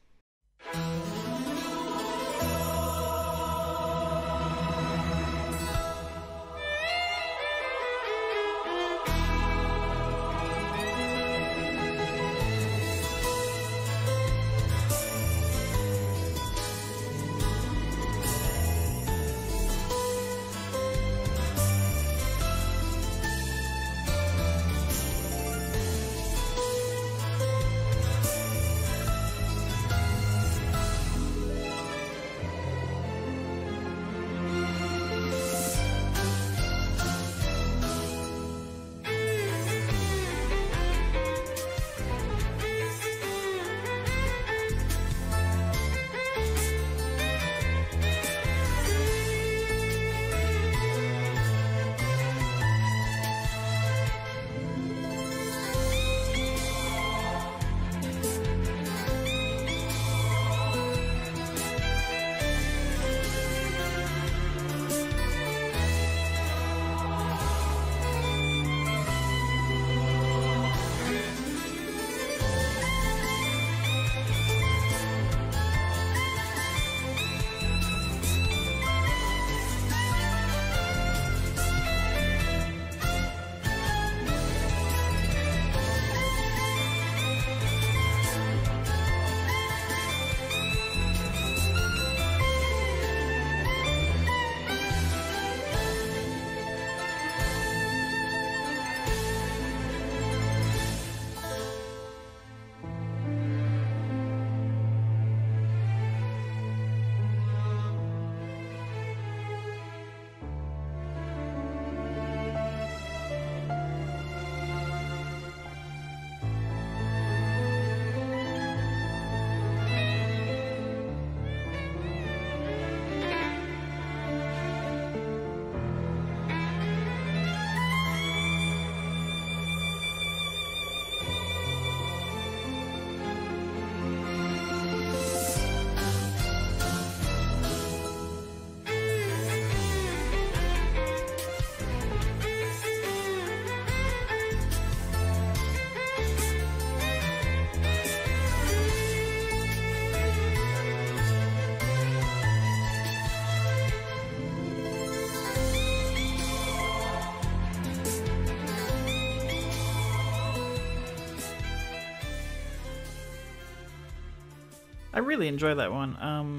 I really enjoy that one.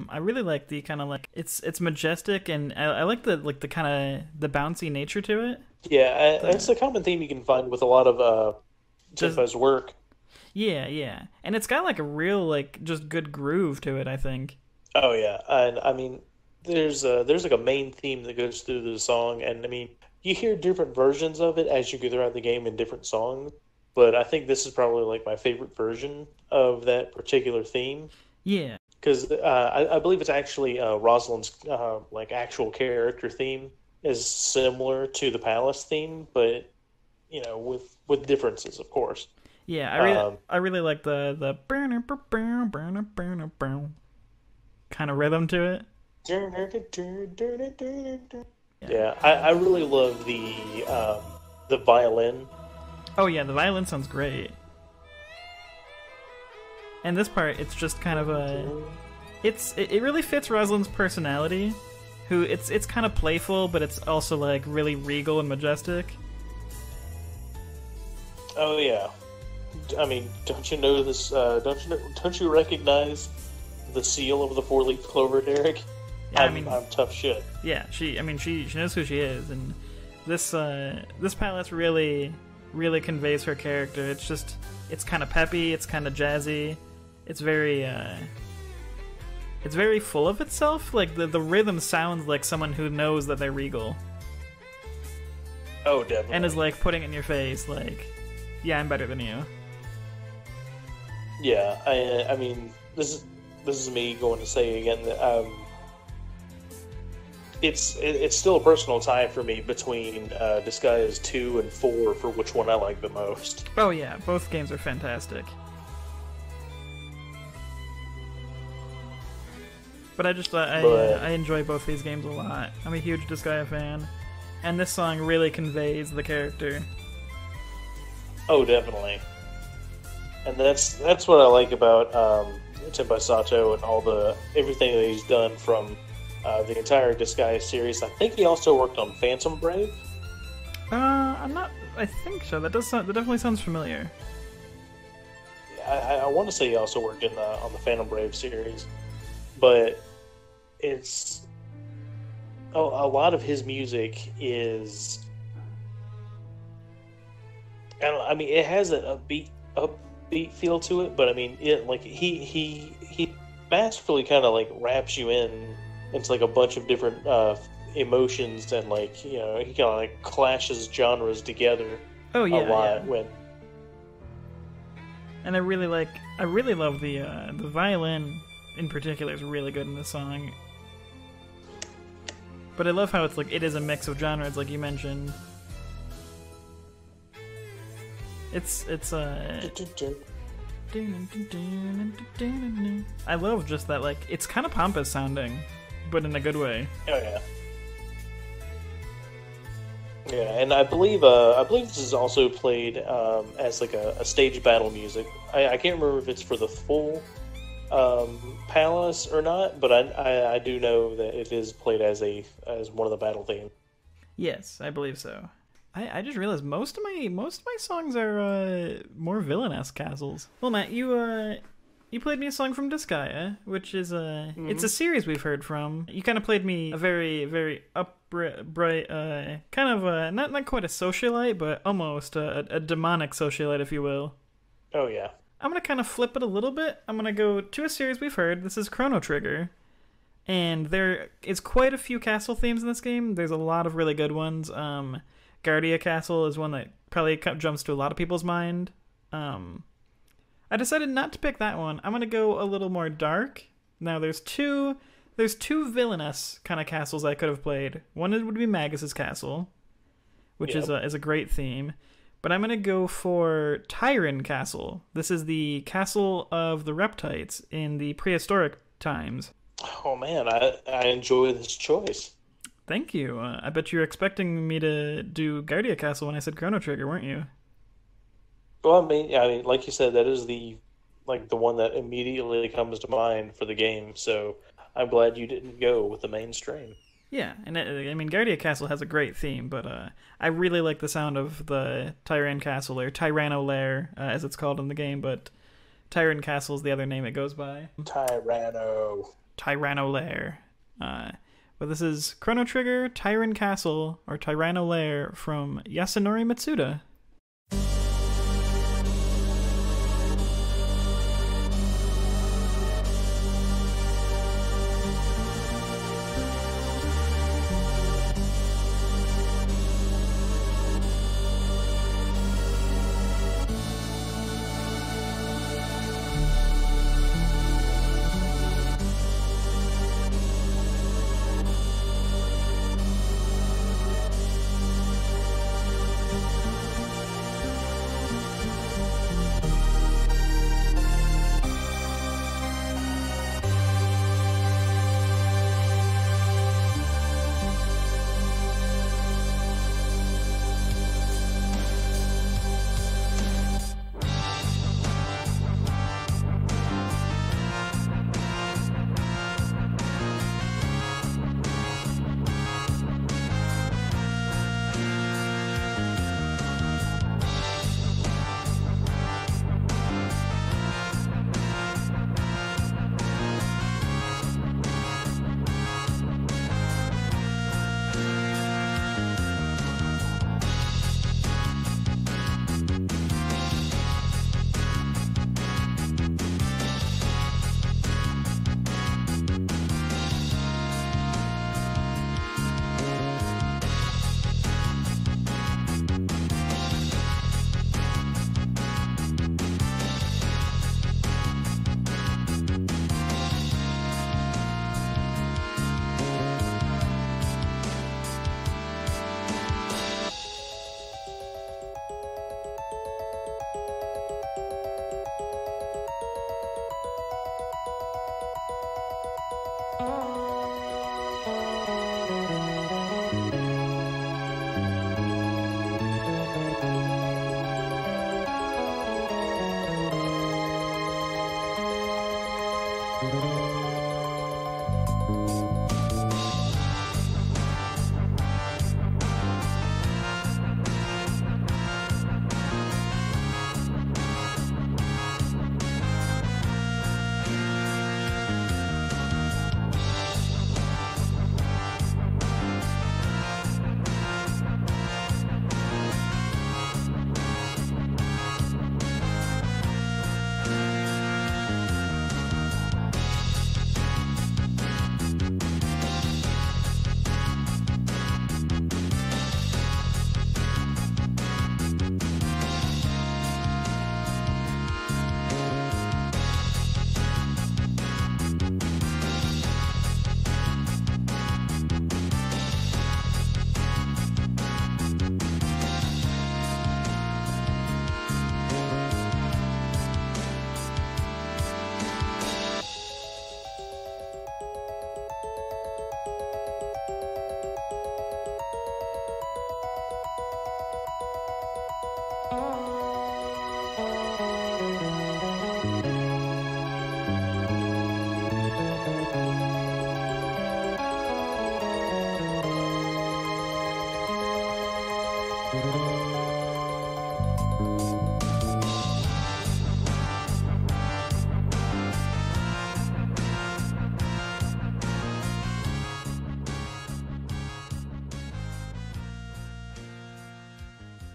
I really like the kind of like it's majestic, and I like the kind of the bouncy nature to it. Yeah, The it's a common theme you can find with a lot of just Tenpo's work. yeah, yeah, and it's got like a real like just good groove to it, I think. Oh yeah, and I mean, there's like a main theme that goes through the song, and I mean, you hear different versions of it as you go throughout the game in different songs. But I think this is probably like my favorite version of that particular theme Yeah. because I believe it's actually Rosalind's like actual character theme is similar to the Palace theme, but with differences, of course. Yeah, Um, I really like the kind of rhythm to it. Yeah. yeah, I really love the violin. Oh yeah, the violin sounds great. And this part, it's just kind of it really fits Rosalind's personality, who it's kind of playful, but it's also like really regal and majestic. Oh yeah, I mean, don't you know this? Don't you recognize the seal of the four-leaf clover, Derek? Yeah, I mean, I'm tough shit. yeah, she knows who she is, and this palette really conveys her character. It's kind of peppy, it's kind of jazzy, it's very full of itself. Like the rhythm sounds like someone who knows that they're regal Oh, definitely. and is like putting it in your face, like, yeah, I'm better than you. Yeah, I mean, this is me going to say again that it's still a personal tie for me between Disguise 2 and 4 for which one I like the most. Oh yeah, both games are fantastic. But I enjoy both these games a lot. I'm a huge Disgaea fan, and this song really conveys the character. Oh, definitely. And that's what I like about Tenpai Sato and everything that he's done from the entire Disguise series. I think he also worked on Phantom Brave. I'm not. I think so. That definitely sounds familiar. I want to say he also worked on the Phantom Brave series, but it's a lot of his music is. I mean, it has a upbeat feel to it, but I mean, he masterfully kind of like wraps you into like a bunch of different emotions, and like he kind of like clashes genres together. Oh yeah, a lot yeah. when. And I really love the violin in particular is really good in this song. But I love how it's like it is a mix of genres, like you mentioned. It's I love just that, like, it's kind of pompous sounding, but in a good way. Oh yeah. Yeah, and I believe this is also played as like a stage battle music. I can't remember if it's for the full palace or not, but I do know that it is played as one of the battle themes. Yes, I believe so. I just realized most of my songs are more villainous castles. Well, Matt, you played me a song from Disgaea, which is it's a series we've heard from. You kind of played me a very very upright kind of not quite a socialite, but almost a demonic socialite, if you will. Oh yeah. I'm gonna kind of flip it a little bit. I'm gonna go to a series we've heard. This is Chrono Trigger. And there is quite a few castle themes in this game. There's a lot of really good ones. Guardia Castle is one that probably jumps to a lot of people's mind. I decided not to pick that one. I'm gonna go a little more dark. Now there's two villainous kind of castles I could have played. One would be Magus's Castle, which is a great theme. But I'm gonna go for Tyran Castle. This is the castle of the Reptites in the prehistoric times. Oh man, I enjoy this choice. Thank you. I bet you were expecting me to do Guardia Castle when I said Chrono Trigger, weren't you? Well, I mean, like you said, that is the one that immediately comes to mind for the game. So I'm glad you didn't go with the mainstream. Yeah, and I mean, Guardia Castle has a great theme, but I really like the sound of the Tyran Castle, or Tyranno Lair, as it's called in the game, but Tyran Castle is the other name it goes by. Tyranno Lair. But this is Chrono Trigger, Tyran Castle, or Tyranno Lair from Yasunori Mitsuda.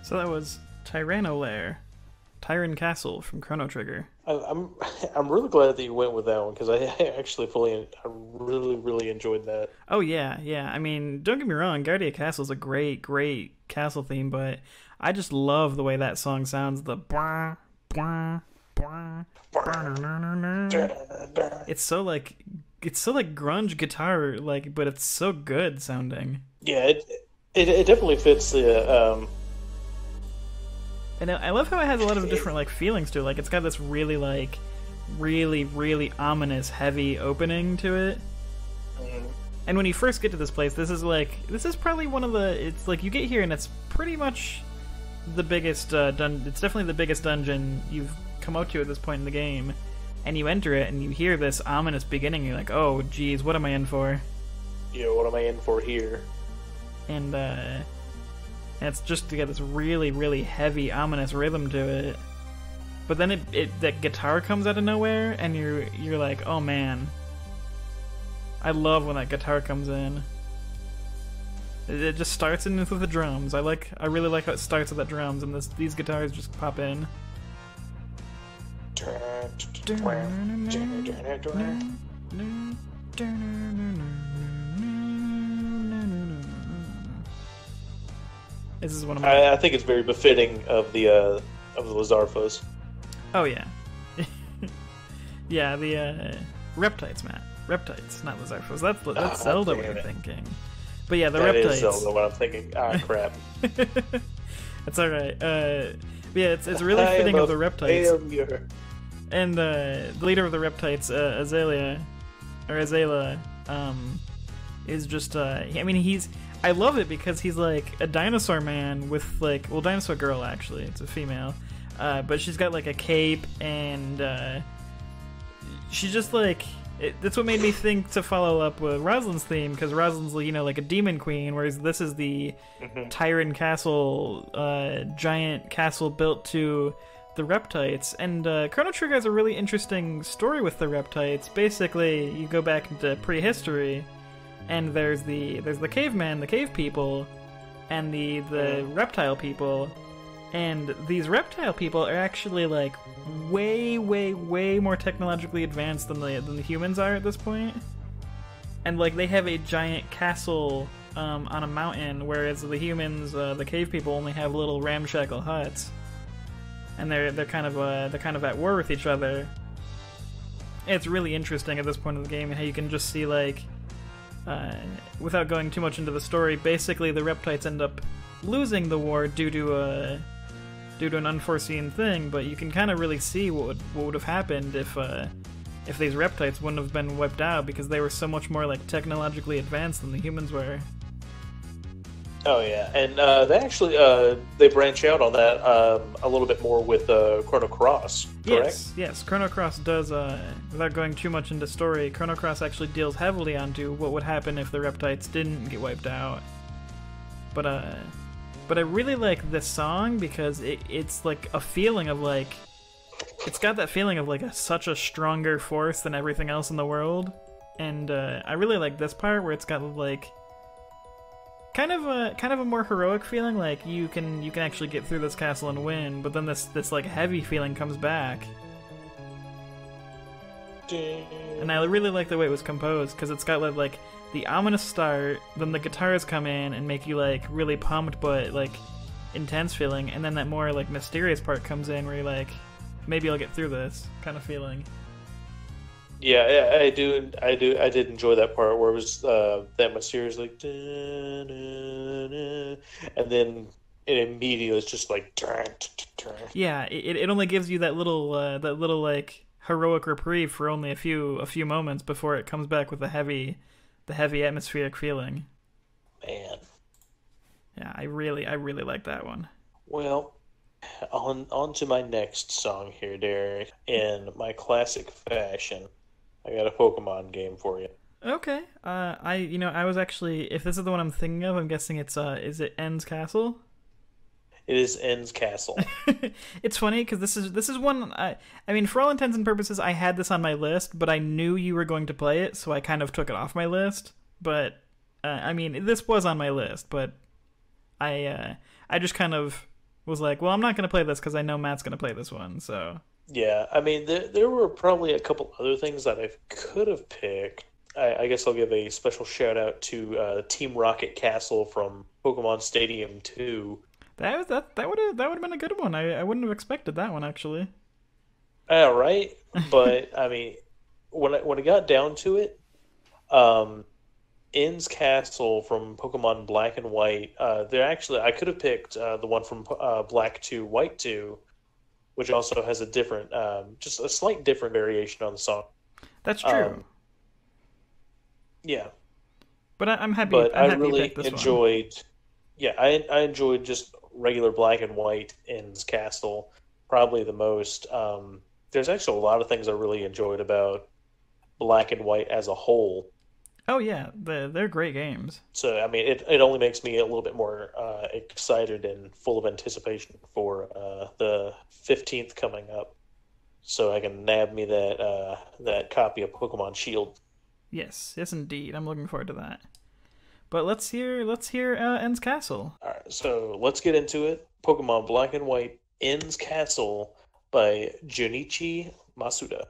So that was Tyranno Lair, Tyran Castle from Chrono Trigger. I'm really glad that you went with that one because I really enjoyed that. Oh yeah, yeah. I mean, don't get me wrong, Guardia Castle is a great castle theme, but I just love the way that song sounds. The blah, blah, blah, it's so like grunge guitar, like, but it's so good sounding. Yeah, it definitely fits the. And I love how it has a lot of different like feelings to it. Like it's got this really really ominous, heavy opening to it. Mm-hmm. And when you first get to this place, this is probably one of the. It's like you get here and it's pretty much the biggest. It's definitely the biggest dungeon you've come out to at this point in the game. And you enter it and you hear this ominous beginning. You're like, oh, geez, what am I in for? Yeah, what am I in for here? And it's just to get this really, really heavy, ominous rhythm to it. But then that guitar comes out of nowhere, and you're like, oh man. I love when that guitar comes in. It just starts in with the drums. I really like how it starts with the drums, and these guitars just pop in. This is one of my. I think it's very befitting of the Lizarfos. Oh yeah, yeah. The Reptites, Matt. Reptites, not Lizarfos. That's Zelda. What you're thinking? But yeah, the Reptites. Reptites. That is Zelda. What I'm thinking. Ah, crap. That's all right. Yeah, it's really fitting of the Reptites. Failure. And the leader of the Reptites, Azalea, is just. I mean, I love it because he's like a dinosaur man with like, well, dinosaur girl actually. It's a female, but she's got like a cape and she's just like. That's what made me think to follow up with Rosalind's theme, because Rosalind's, like a demon queen, whereas this is the Tyrant Castle, giant castle built to the Reptites. And Chrono Trigger has a really interesting story with the Reptites. Basically, you go back into prehistory, and there's the caveman, the cave people, and the reptile people. And these reptile people are actually like way, way, way more technologically advanced than the humans are at this point. And like they have a giant castle on a mountain, whereas the humans, the cave people, only have little ramshackle huts. And they're kind of at war with each other. It's really interesting at this point in the game how you can just see like, without going too much into the story, basically the Reptites end up losing the war due to an unforeseen thing, but you can kind of really see what would have happened if these Reptites wouldn't have been wiped out, because they were so much more like technologically advanced than the humans were. Oh yeah, and they actually they branch out on that a little bit more with Chrono Cross, correct? Yes. Chrono Cross does. Without going too much into story, Chrono Cross actually deals heavily onto what would happen if the Reptites didn't get wiped out. But I really like this song because it's like a feeling of like, it's got that feeling of like such a stronger force than everything else in the world, and I really like this part where it's got like kind of a more heroic feeling, like you can actually get through this castle and win, but then this like heavy feeling comes back. And I really like the way it was composed, because it's got like the ominous start, then the guitars come in and make you like really pumped but like intense feeling, and then that more like mysterious part comes in where you're like, maybe I'll get through this kind of feeling. Yeah, I did enjoy that part where it was that mysterious like, and then it immediately is just like, yeah, it only gives you that little like heroic reprieve for only a few moments before it comes back with the heavy atmospheric feeling. Man. Yeah, I really like that one. Well, on to my next song here, Derek. In my classic fashion, I got a Pokemon game for you. Okay. I was actually, if this is the one I'm thinking of, I'm guessing it's is it N's Castle? It is N's Castle. It's funny because this is one. I mean, for all intents and purposes, I had this on my list, but I knew you were going to play it, so I kind of took it off my list. But I mean, this was on my list, but I just kind of was like, well, I'm not going to play this because I know Matt's going to play this one. So yeah, I mean, there were probably a couple other things that I could have picked. I guess I'll give a special shout out to Team Rocket Castle from Pokemon Stadium 2. That would have been a good one. I wouldn't have expected that one actually. Right, but I mean, when it got down to it, N's Castle from Pokemon Black and White. I could have picked the one from Black 2, White 2, which also has a different, just a slight different variation on the song. That's true. Yeah, but I'm happy. But I'm I happy really you picked this enjoyed. One. Yeah, I enjoyed just regular Black and White N's Castle probably the most. There's actually a lot of things I really enjoyed about Black and White as a whole. Oh yeah, they're great games. So I mean, it only makes me a little bit more excited and full of anticipation for the 15th coming up, so I can nab me that copy of Pokemon Shield. Yes, indeed. I'm looking forward to that. But let's hear Ends Castle. All right, so let's get into it. Pokemon Black and White Ends Castle by Junichi Masuda.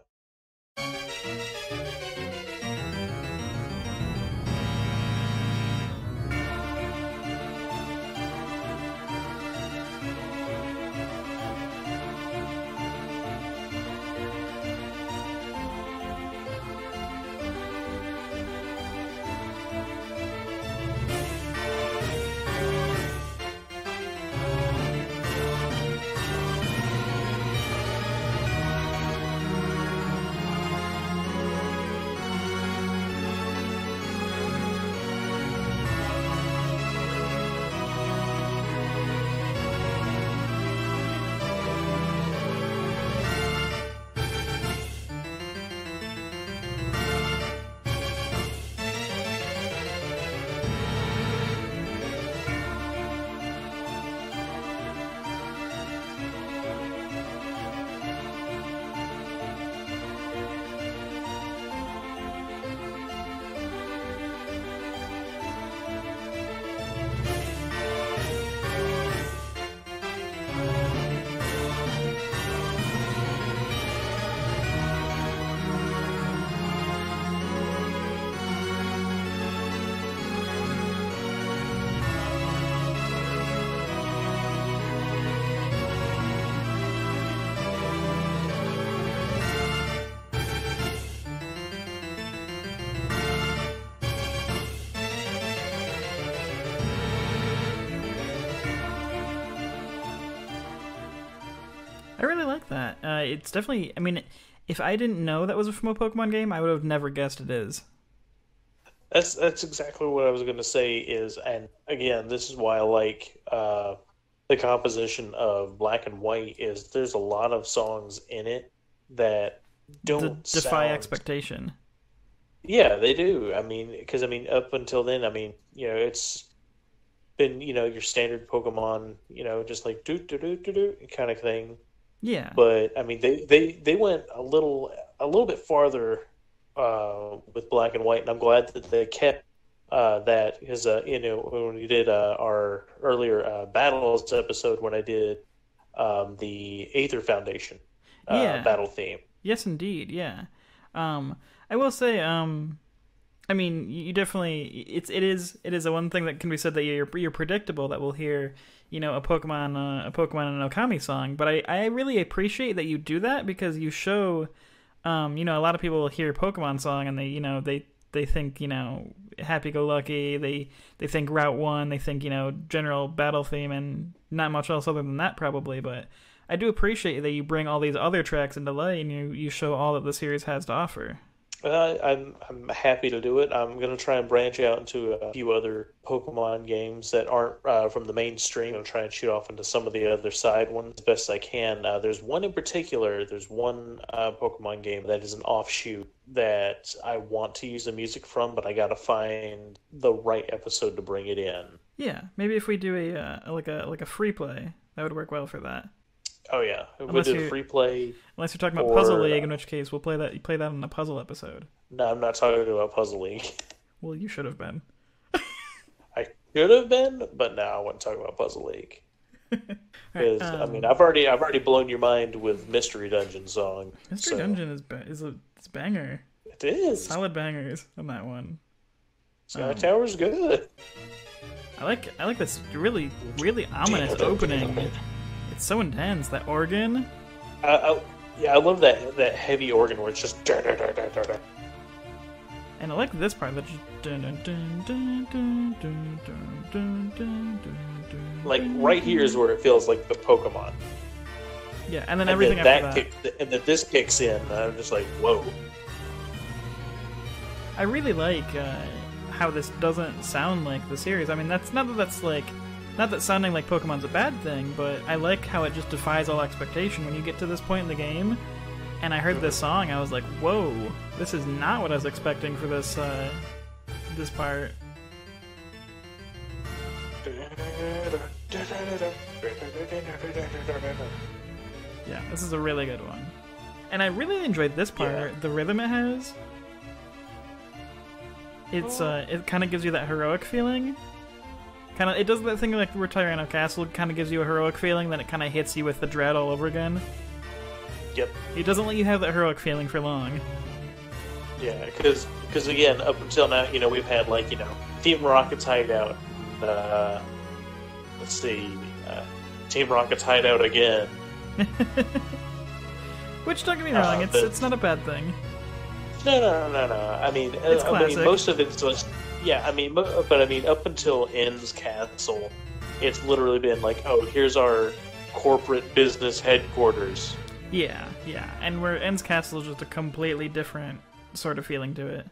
I really like that. It's definitely. I mean, if I didn't know that was from a Pokemon game, I would have never guessed it is. That's exactly what I was going to say. And again, this is why I like the composition of Black and White. Is there's a lot of songs in it that don't Defy sound... expectation. Yeah, they do. I mean, because up until then, it's been your standard Pokemon, just like do do do do do kind of thing. Yeah. But they went a little bit farther with Black and White, and I'm glad that they kept that, because when we did our earlier battles episode, when I did the Aether Foundation battle theme. Yes, indeed. Yeah. I will say, I mean, you definitely it is the one thing that can be said, that you're predictable, that we'll hear a Pokemon and an Okami song. But I really appreciate that you do that, because you show a lot of people hear Pokemon song and they think happy go lucky, they think Route 1, they think general battle theme, and not much else other than that probably. But I do appreciate that you bring all these other tracks into light, and you show all that the series has to offer. I'm happy to do it. I'm going to try and branch out into a few other Pokemon games that aren't from the mainstream. I'll try and shoot off into some of the other side ones as best I can. There's one in particular. There's one Pokemon game that is an offshoot that I want to use the music from, but I got to find the right episode to bring it in. Yeah, maybe if we do a free play, that would work well for that. Oh yeah, if we did a free play. Unless you're talking about Puzzle League, in which case we'll play that. You play that in a puzzle episode. No, I'm not talking about Puzzle League. Well, you should have been. I should have been, but now I want to talk about Puzzle League. Because I've already blown your mind with Mystery Dungeon song. Mystery Dungeon is a banger. It is solid bangers on that one. Sky Tower's good. I like this really ominous opening. It's so intense, that organ. I love that heavy organ where it's just. And I like this part. Like right here is where it feels like the Pokemon. Yeah, and then everything after that. And then this kicks in. And I'm just like, whoa. I really like how this doesn't sound like the series. I mean, not that sounding like Pokemon's a bad thing, but I like how it just defies all expectation. When you get to this point in the game, and I heard this song, I was like, whoa, this is not what I was expecting for this part. Yeah, this is a really good one. And I really enjoyed this part, the rhythm it has. it kind of gives you that heroic feeling. Kind of, it does that thing like Retirement Castle. It kind of gives you a heroic feeling, then it kind of hits you with the dread all over again. Yep. It doesn't let you have that heroic feeling for long. Yeah, because again, up until now, we've had Team Rocket's Hideout. Let's see, Team Rocket's Hideout again. Which, don't get me wrong, it's not a bad thing. No. I mean, most of it's just, up until N's Castle, it's literally been like, oh, here's our corporate business headquarters. Yeah, and where N's Castle is just a completely different sort of feeling to it,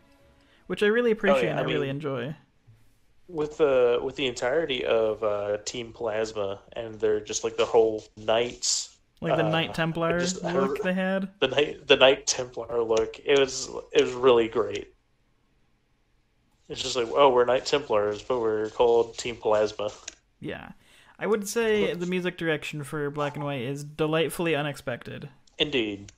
which I really appreciate and I really enjoy. With the entirety of Team Plasma, and they're just like the whole Knights. Like the Knight Templar look they had? The Knight Templar look. It was really great. It's just like, oh, we're Knight Templars, but we're called Team Plasma. Yeah. I would say the music direction for Black and White is delightfully unexpected. Indeed.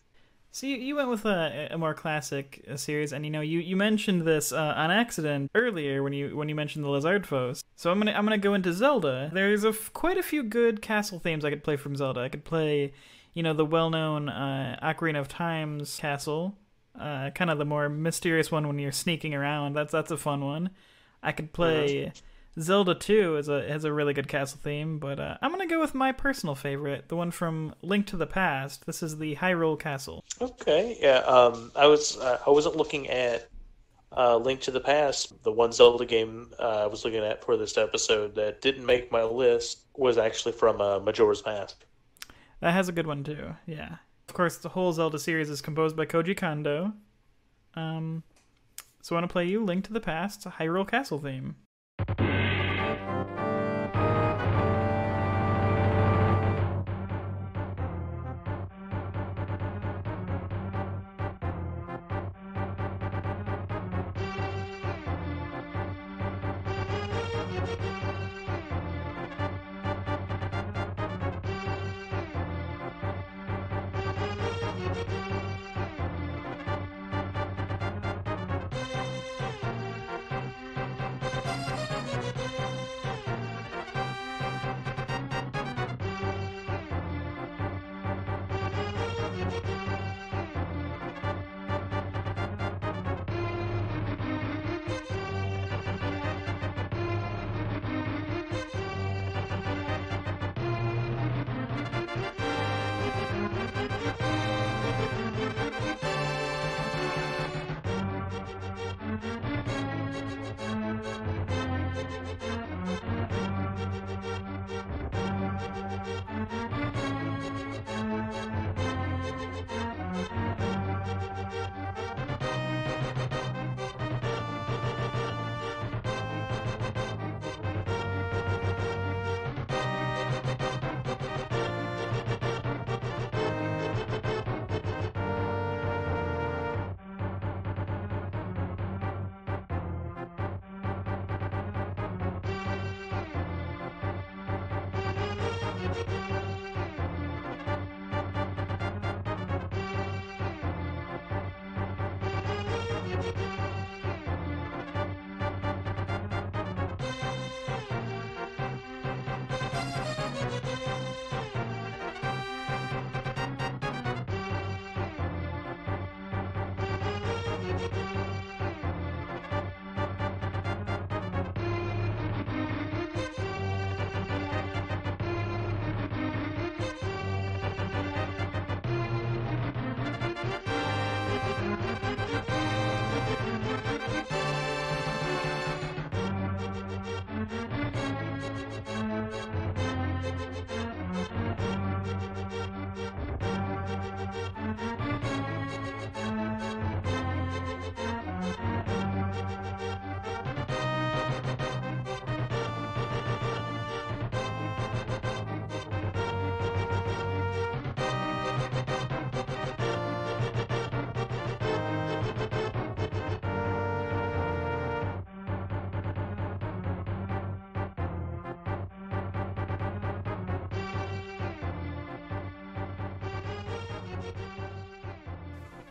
So you went with a more classic series, and you mentioned this on accident earlier when you mentioned the Lizard Foes. So I'm gonna go into Zelda. There's quite a few good castle themes I could play from Zelda. I could play, the well-known Ocarina of Time's castle, kind of the more mysterious one when you're sneaking around. That's a fun one. I could play Zelda 2 has a really good castle theme, but I'm gonna go with my personal favorite, the one from Link to the Past. This is the Hyrule Castle. Okay, yeah. I wasn't looking at Link to the Past. The one Zelda game I was looking at for this episode that didn't make my list was actually from Majora's Mask. That has a good one too. Yeah. Of course, the whole Zelda series is composed by Koji Kondo. So I want to play you Link to the Past, Hyrule Castle theme.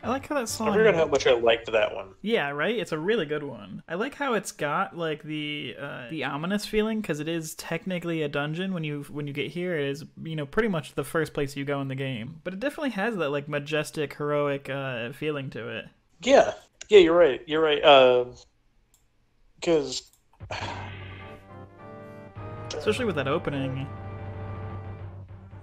I like how that I forgot how song. much I liked that one. Yeah, right. It's a really good one. I like how it's got like the ominous feeling because it is technically a dungeon. When you get here, it is pretty much the first place you go in the game. But it definitely has that like majestic, heroic feeling to it. Yeah, yeah, you're right. You're right. Because Especially with that opening.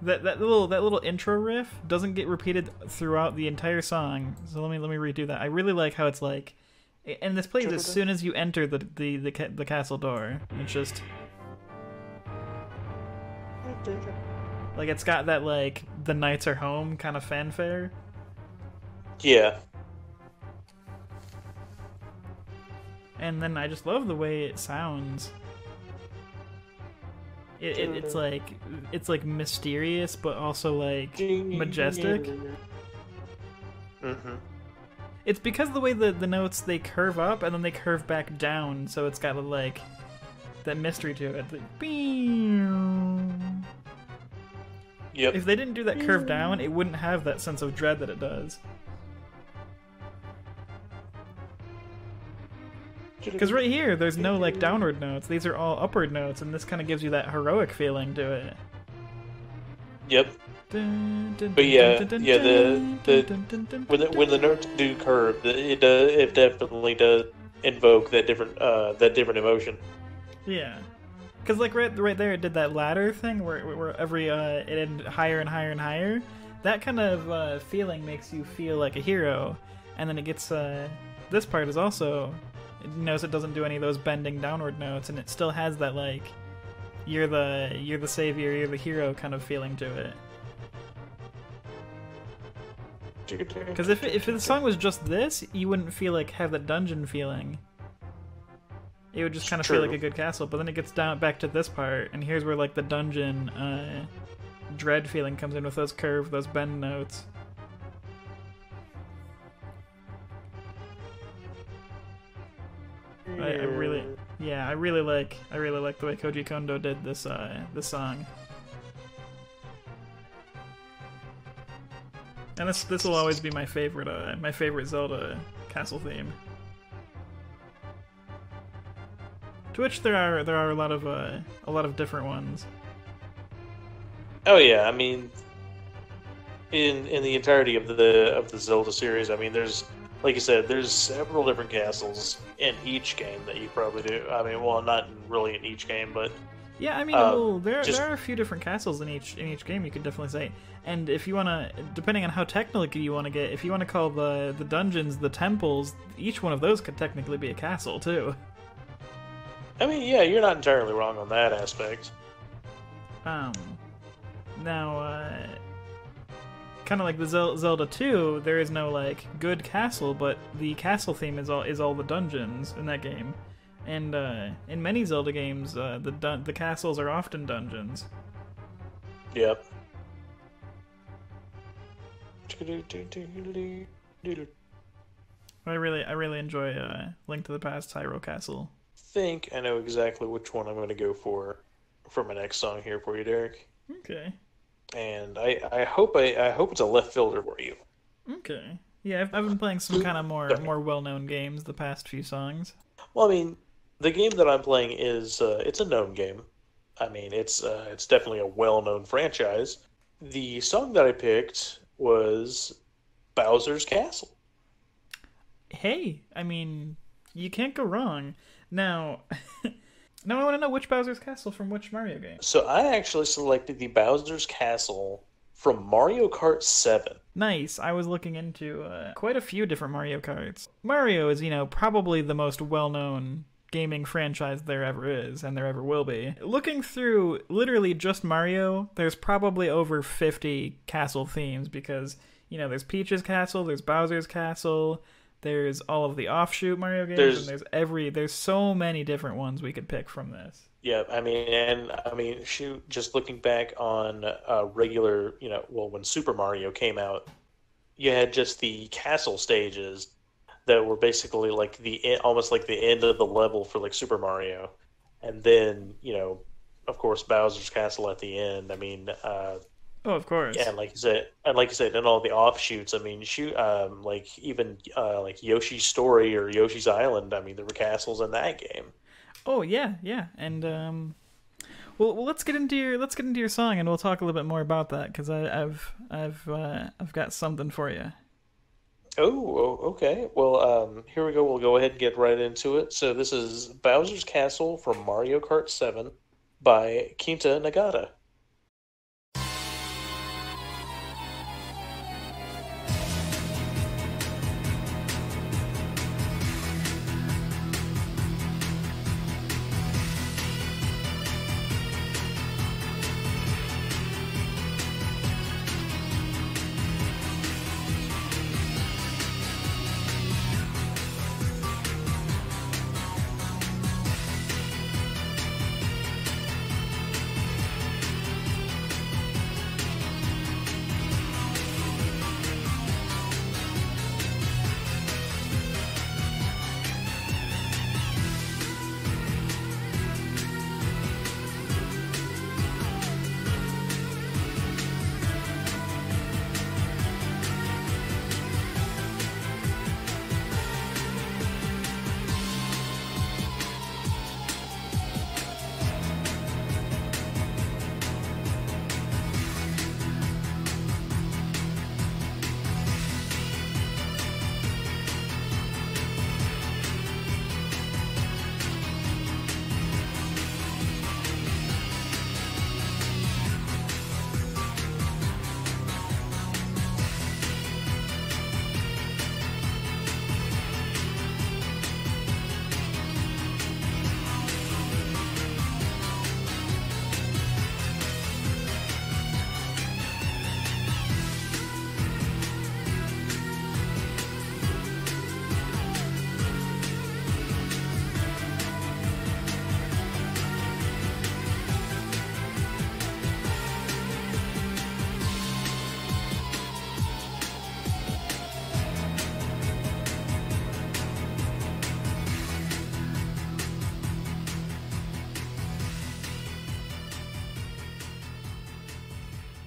That little intro riff doesn't get repeated throughout the entire song. So let me redo that. I really like how it's like, and this plays as soon as you enter the castle door. It's just like it's got that like the knights are home kind of fanfare. yeah, And then I just love the way it sounds. It's like mysterious, but also like majestic. hmm It's because of the way the notes they curve up and then they curve back down, so it's got like that mystery to it. Like, "Beow." Yep. If they didn't do that curve down, it wouldn't have that sense of dread that it does. Because right here, there's no like downward notes. These are all upward notes, and this kind of gives you that heroic feeling to it. Yep. But yeah, when the notes do curve, it definitely does invoke that different emotion. Yeah, because like right there, it did that ladder thing where every it ended higher and higher and higher. That kind of feeling makes you feel like a hero, and then it gets this part is also. Notice it doesn't do any of those bending downward notes, and it still has that like you're the savior, you're the hero kind of feeling to it. Because if the song was just this, you wouldn't feel like have that dungeon feeling. It would just kind of feel like a good castle. But then it gets down back to this part, and here's where like the dungeon dread feeling comes in with those curve, those bend notes. I really like the way Koji Kondo did this song. And this will always be my favorite Zelda castle theme. To which there are a lot of different ones. Oh yeah, I mean, in the entirety of the Zelda series, I mean, there's like you said, there's several different castles in each game that you probably do. I mean, well, not really in each game, but yeah, I mean, there are a few different castles in each game. You could definitely say, and if you wanna, depending on how technical you want to get, if you want to call the dungeons the temples, each one of those could technically be a castle too. I mean, yeah, you're not entirely wrong on that aspect. Now, kind of like the Zelda 2, there is no like good castle, but the castle theme is all the dungeons in that game, and in many Zelda games, the castles are often dungeons. Yep. I really enjoy Link to the Past Hyrule Castle. Think I know exactly which one I'm going to go for my next song here for you, Derek. Okay. And I hope it's a left fielder for you. Okay. Yeah, I've been playing some kind of more well-known games the past few songs. Well, I mean, the game that I'm playing is it's a known game. I mean, it's definitely a well-known franchise. The song that I picked was Bowser's Castle. Hey, I mean, you can't go wrong. Now, now I want to know which Bowser's Castle from which Mario game. So I actually selected the Bowser's Castle from Mario Kart 7. Nice. I was looking into quite a few different Mario Karts. Mario is, probably the most well-known gaming franchise there ever is, and there ever will be. Looking through literally just Mario, there's probably over 50 castle themes because, there's Peach's Castle, there's Bowser's Castle, there's all of the offshoot Mario games, and there's so many different ones we could pick from this. Yeah, I mean, shoot, just looking back on regular, when Super Mario came out, you had just the castle stages that were basically like almost like the end of the level for like Super Mario, and then of course Bowser's Castle at the end. I mean, Oh, of Yeah, course. and like you said, in all the offshoots, I mean, shoot, like even like Yoshi's Story or Yoshi's Island. I mean, there were castles in that game. Oh yeah, yeah, and well, let's get into your song, and we'll talk a little bit more about that because I've got something for you. Okay. Well, here we go. We'll go ahead and get right into it. So this is Bowser's Castle from Mario Kart 7 by Kinta Nagata.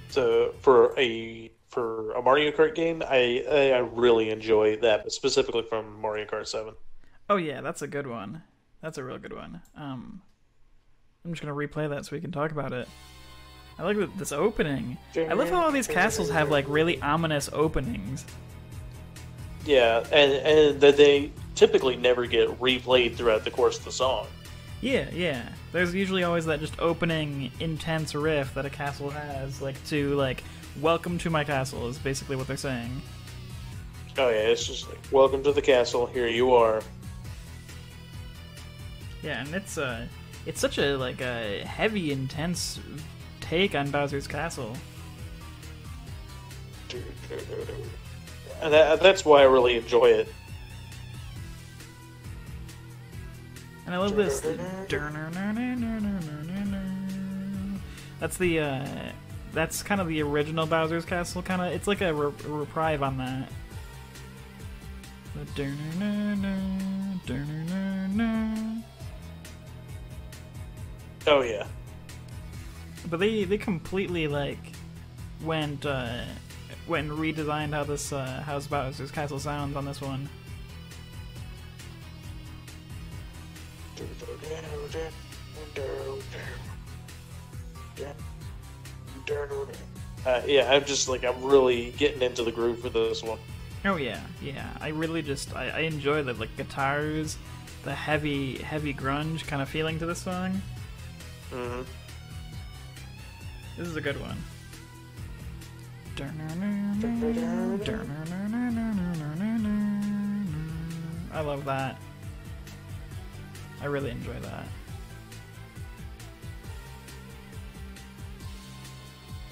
So for a Mario Kart game, I really enjoy that, specifically from Mario Kart 7. Oh yeah, that's a good one. That's a real good one. I'm just gonna replay that so we can talk about it. I like this opening. I love how all these castles have like really ominous openings. Yeah, and that they typically never get replayed throughout the course of the song. Yeah, yeah. There's usually always that just opening intense riff that a castle has, like to like welcome to my castle is basically what they're saying. Oh yeah, it's just like, welcome to the castle. Here you are. Yeah, and it's such a like a heavy, intense take on Bowser's Castle. And that's why I really enjoy it. And I love this. That's that's kind of the original Bowser's Castle. Kind of, it's like a reprieve on that. Oh yeah. But they completely like went and redesigned how this how Bowser's Castle sounds on this one. Yeah, I'm really getting into the groove for this one. Oh yeah, yeah. I really just I enjoy the like guitars, the heavy grunge kind of feeling to this song. Mm-hmm. This is a good one. I love that. I really enjoy that.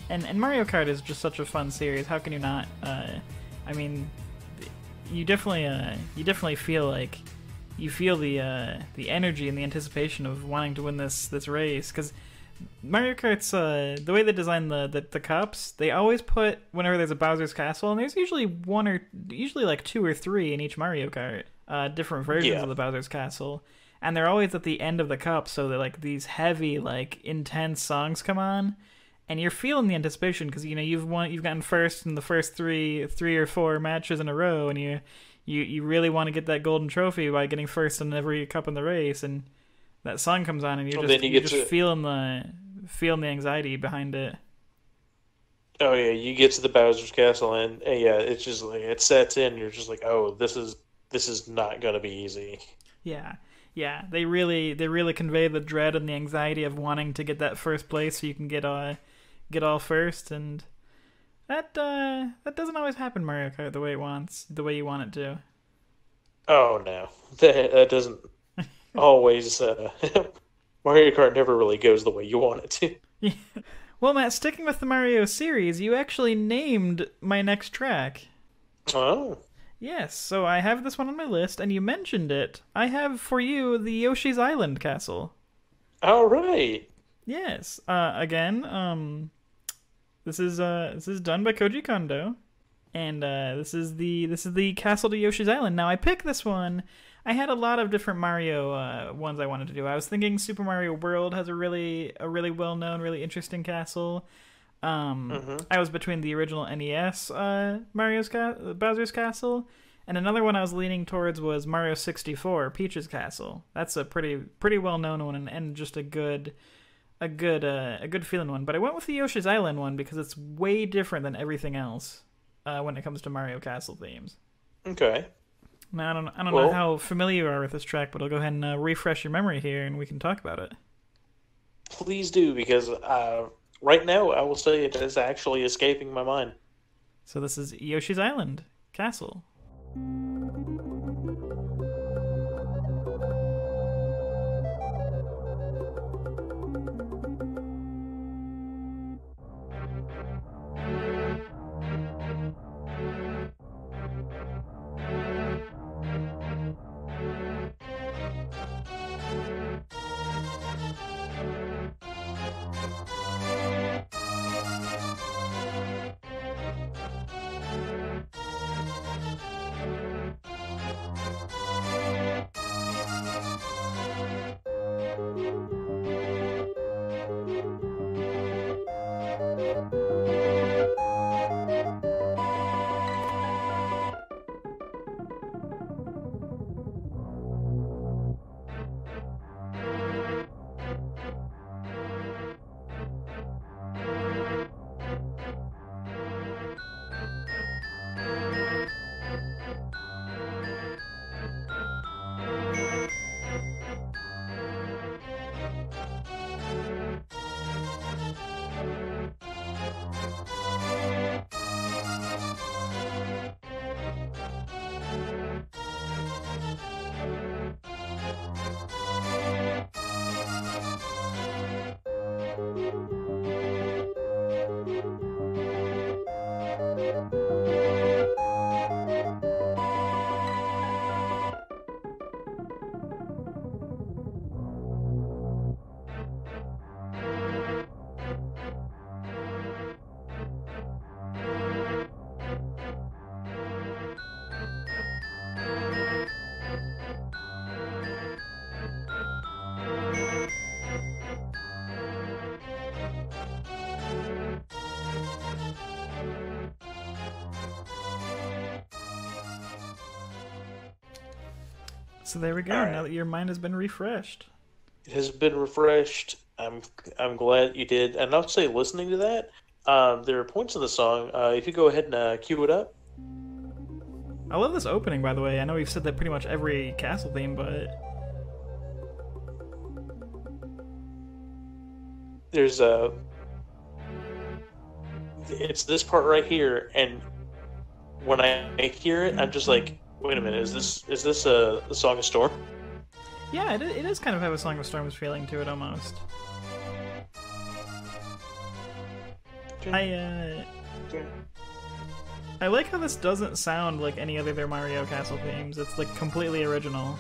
And Mario Kart is just such a fun series. How can you not? I mean, you definitely feel like you feel the energy and the anticipation of wanting to win this race because Mario Kart's the way they design the cups, they always put whenever there's a Bowser's Castle, and there's usually like two or three in each Mario Kart, different versions of the Bowser's Castle, and they're always at the end of the cup, so that like these heavy like intense songs come on, and you're feeling the anticipation because you've gotten first in the first three or four matches in a row, and you really want to get that golden trophy by getting first in every cup in the race, and that song comes on, and you're just feeling the anxiety behind it. Oh yeah, you get to the Bowser's Castle, and yeah, it's just like it sets in. You're just like, oh, this is not gonna be easy. Yeah, yeah. They really convey the dread and the anxiety of wanting to get that first place, so you can get all first, and that doesn't always happen Mario Kart the way you want it to. Oh no, that doesn't always. Mario Kart never really goes the way you want it to. Yeah. Well, Matt, sticking with the Mario series, you actually named my next track. Oh. Yes, so I have this one on my list, and you mentioned it. I have for you the Yoshi's Island Castle. All right. Yes. Again, this is done by Koji Kondo, and this is the castle to Yoshi's Island. Now, I picked this one. I had a lot of different Mario ones I wanted to do. I was thinking Super Mario World has a really well-known, really interesting castle. I was between the original NES Bowser's Castle, and another one I was leaning towards was Mario 64 Peach's Castle. That's a pretty well-known one and just a good feeling one. But I went with the Yoshi's Island one because it's way different than everything else when it comes to Mario Castle themes. Okay. Now, I don't know how familiar you are with this track, but I'll go ahead and refresh your memory here, and we can talk about it. Please do, because right now I will say it is actually escaping my mind. So this is Yoshi's Island Castle. So there we go. Right. Now that your mind has been refreshed. It has been refreshed. I'm glad you did. And I'll say, listening to that, there are points in the song. If you go ahead and cue it up. I love this opening, by the way. I know we've said that pretty much every castle theme, but there's it's this part right here, and when I hear it, I'm just like, wait a minute, is this the Song of Storm? Yeah, it does kind of have a Song of Storm's feeling to it, almost. I like how this doesn't sound like any other of their Mario Castle themes. It's like completely original.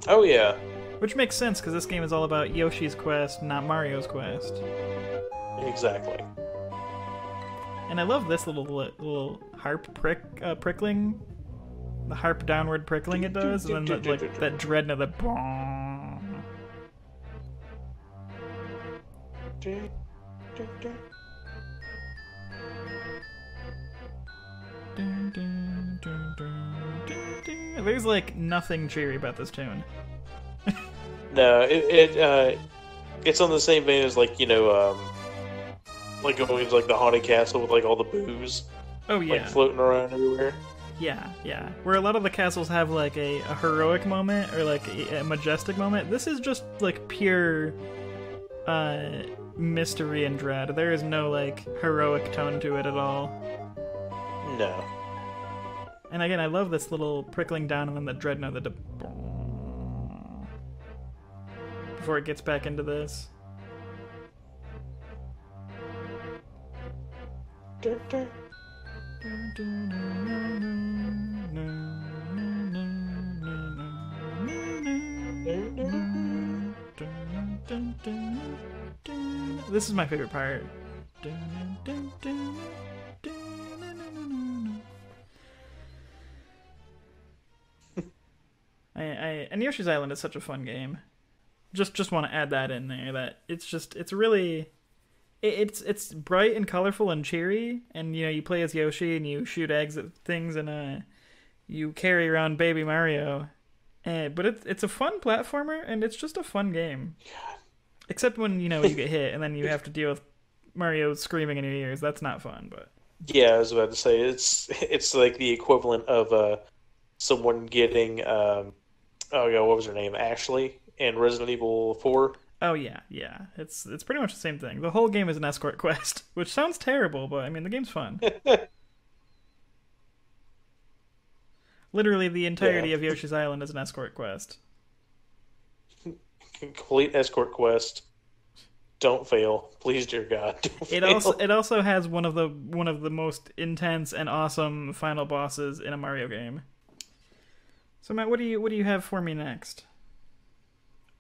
Oh yeah. Which makes sense, because this game is all about Yoshi's quest, not Mario's quest. Exactly. And I love this little harp prickling. The harp downward prickling it does, and then that dread note, the There's like nothing cheery about this tune. No, it's on the same vein as like like going into like the haunted castle with like all the booze Oh yeah, like floating around everywhere. yeah. Where a lot of the castles have like a heroic moment or like a majestic moment. This is just like pure mystery and dread. There is no like heroic tone to it at all. No. And again, I love this little prickling down and then the dread note, before it gets back into this. This is my favorite part. And Yoshi's Island is such a fun game. Just want to add that in there. That it's really it's bright and colorful and cheery. And you play as Yoshi and you shoot eggs at things and you carry around Baby Mario. But it's a fun platformer and it's just a fun game. Except when you get hit and then you have to deal with Mario screaming in your ears. That's not fun. But yeah, I was about to say it's like the equivalent of someone getting oh god, what was her name? Ashley in Resident Evil 4. Oh yeah. It's pretty much the same thing. The whole game is an escort quest, which sounds terrible, but I mean the game's fun. Literally the entirety of Yoshi's Island is an escort quest. Complete escort quest. Don't fail, please, dear God. Don't fail. It also has one of the most intense and awesome final bosses in a Mario game. So Matt, what do you have for me next?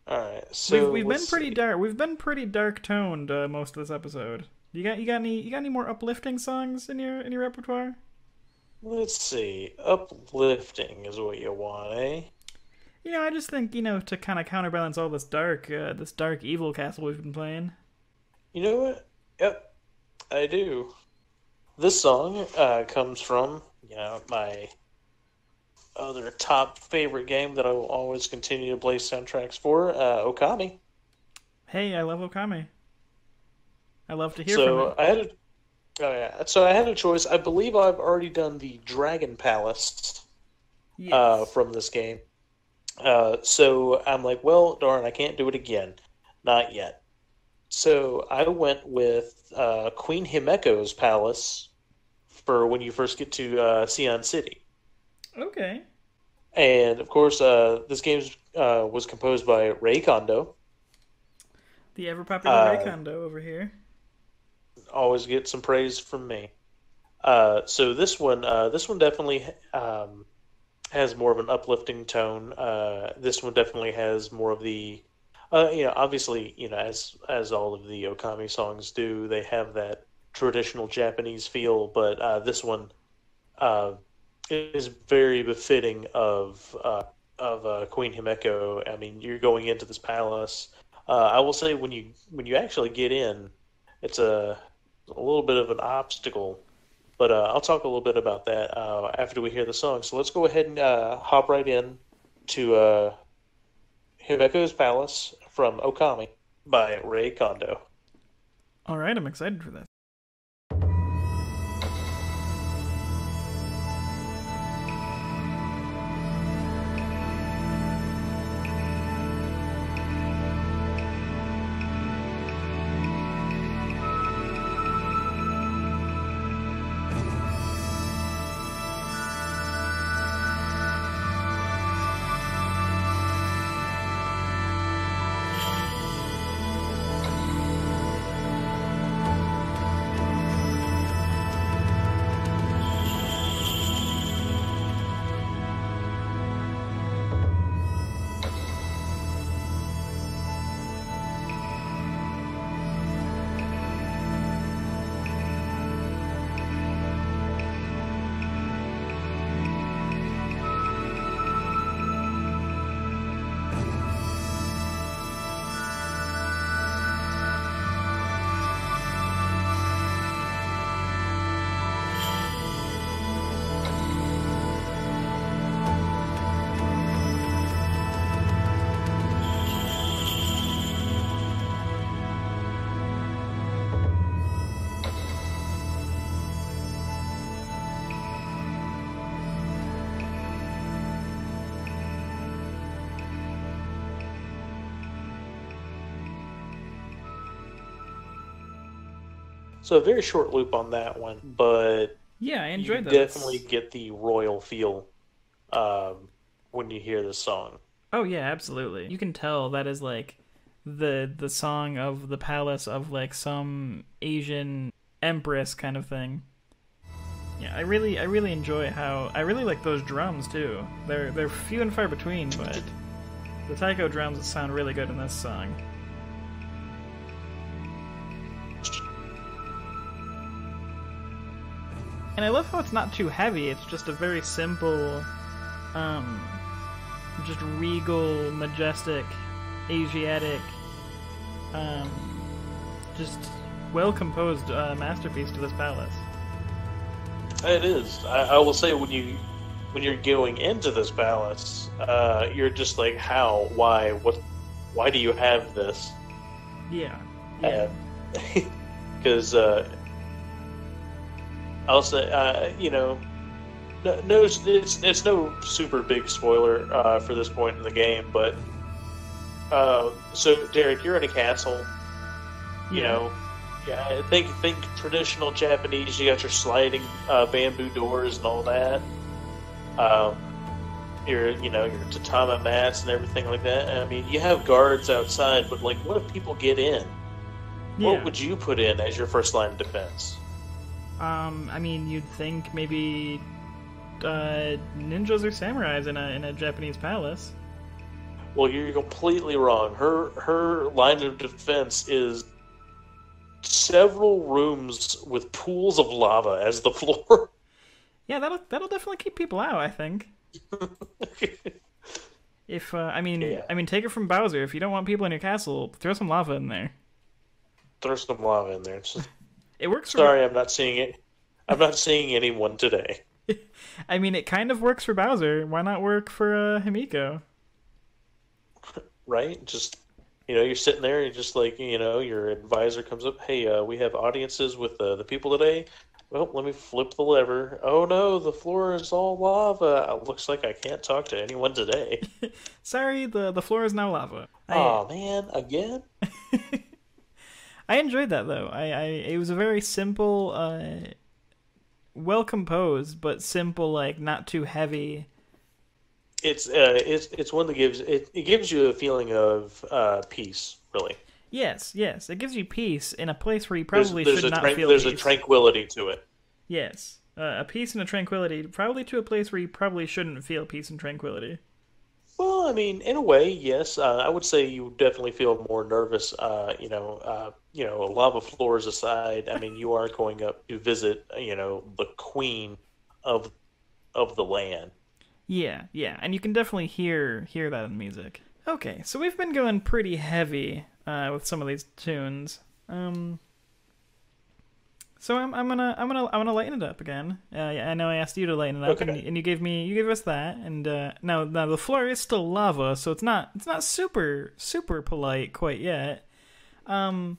All right, so we've been pretty dark. We've been pretty dark toned most of this episode. You got any more uplifting songs in your repertoire? Let's see. Uplifting is what you want, eh? I just think to kind of counterbalance all this dark evil castle we've been playing. You know what? Yep, I do. This song comes from my other top favorite game that I will always continue to play soundtracks for, Okami. Hey, I love Okami. I love to hear from it. So I had a choice. I believe I've already done the Dragon Palace from this game. So I'm like, well, darn, I can't do it again. Not yet. So I went with Queen Himeko's Palace for when you first get to Sion City. Okay. And of course, this game was composed by Ray Kondo. The ever popular Ray Kondo over here. Always get some praise from me. So this one definitely has more of an uplifting tone. This one definitely has more of the, obviously, as all of the Okami songs do, they have that traditional Japanese feel. But this one is very befitting of Queen Himeko. I mean, you're going into this palace. I will say when you actually get in, it's a little bit of an obstacle. But I'll talk a little bit about that after we hear the song. So let's go ahead and hop right in to Himeko's Palace from Okami by Ray Kondo. All right, I'm excited for this. So a very short loop on that one, but Yeah, I you enjoyed that. definitely get the royal feel when you hear this song. Oh yeah, absolutely. You can tell that is like the song of the palace of like some Asian empress kind of thing. Yeah, I really enjoy how I really like those drums too. They're few and far between, but the taiko drums sound really good in this song. And I love how it's not too heavy. It's just a very simple, um, just regal, majestic, Asiatic, um, just well composed masterpiece to this palace. It is. I will say when you're going into this palace, you're just like, how, why, what, why do you have this? Yeah, yeah, Because I'll say, no, it's no super big spoiler for this point in the game, but so Derek, you're in a castle, you yeah. know. Yeah, think traditional Japanese. You got your sliding bamboo doors and all that. Your tatama mats and everything like that. I mean, you have guards outside, but like, what if people get in? Yeah. What would you put in as your first line of defense? I mean, you'd think maybe ninjas or samurais in a Japanese palace. Well, you're completely wrong. Her line of defense is several rooms with pools of lava as the floor. Yeah, that'll definitely keep people out, I think. If Yeah. I mean, take it from Bowser. If you don't want people in your castle, throw some lava in there. Throw some lava in there. It works for. Sorry, I'm not seeing it. I'm not seeing anyone today. I mean, it kind of works for Bowser. Why not work for Himiko? Right? Just you're sitting there, and just like your advisor comes up. Hey, we have audiences with the people today. Well, let me flip the lever. Oh no, the floor is all lava. Looks like I can't talk to anyone today. Sorry, the floor is now lava. Oh man, again? I enjoyed that though. It was a very simple, well composed, but simple, like not too heavy. It's one that gives you a feeling of peace, really. Yes, yes, it gives you peace in a place where you probably There's should a not feel there's peace. a tranquility to it. Yes, a peace and a tranquility, probably to a place where you probably shouldn't feel peace and tranquility. Well, I mean, in a way, yes. I would say you definitely feel more nervous. Lava floors aside. I mean, you are going up to visit, the queen of the land. Yeah, yeah, and you can definitely hear that in music. Okay, so we've been going pretty heavy with some of these tunes. So I'm gonna lighten it up again. I know I asked you to lighten it up, Okay. and you gave us that. And now the floor is still lava, so it's not super polite quite yet. We've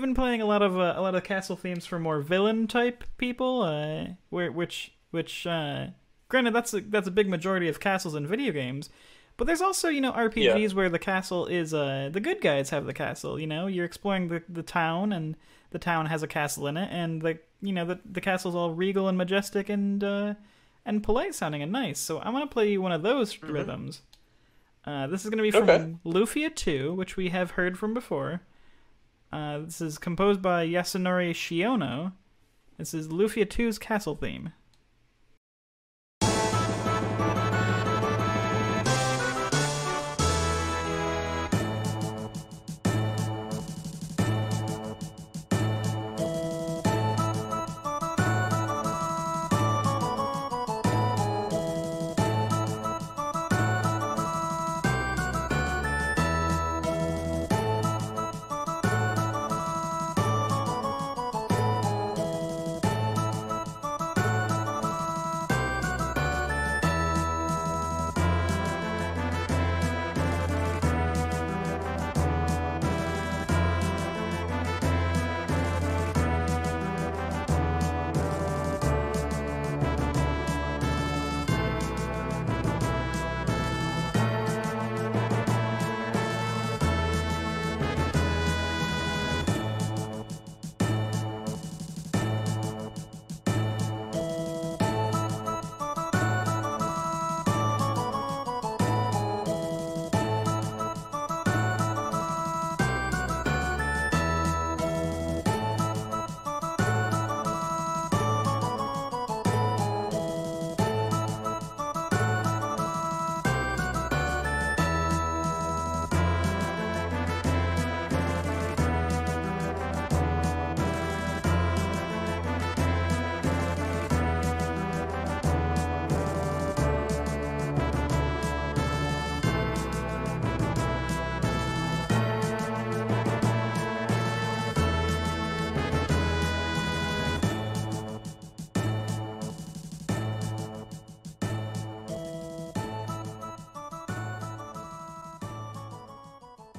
been playing a lot of castle themes for more villain type people, which granted that's a big majority of castles in video games. But there's also, RPGs where the castle is, the good guys have the castle, you're exploring the town, and the town has a castle in it, and the castle's all regal and majestic and polite sounding and nice. So I'm going to play you one of those rhythms. This is going to be from Lufia 2, which we have heard from before. This is composed by Yasunori Shiono. This is Lufia 2's castle theme.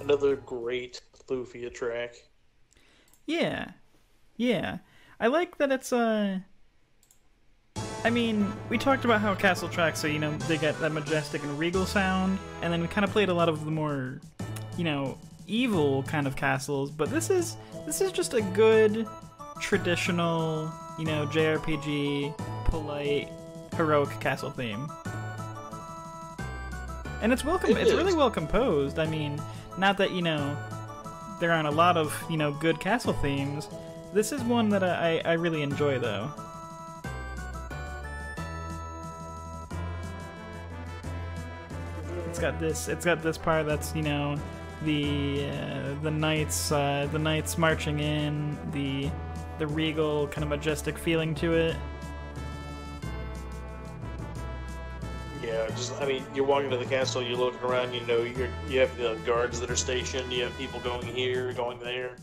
Another great Lufia track. Yeah, yeah. I like that it's I mean, we talked about how castle tracks are, they get that majestic and regal sound, and then we kind of played a lot of the more, evil kind of castles, but this is just a good traditional, JRPG, polite, heroic castle theme. And it's really well composed. I mean, not that, there aren't a lot of, good castle themes. This is one that I really enjoy, though. It's got this part that's, the knights marching in, the regal kind of majestic feeling to it. Yeah, you're walking to the castle, you're looking around, you have the guards that are stationed, you have people going here, going there.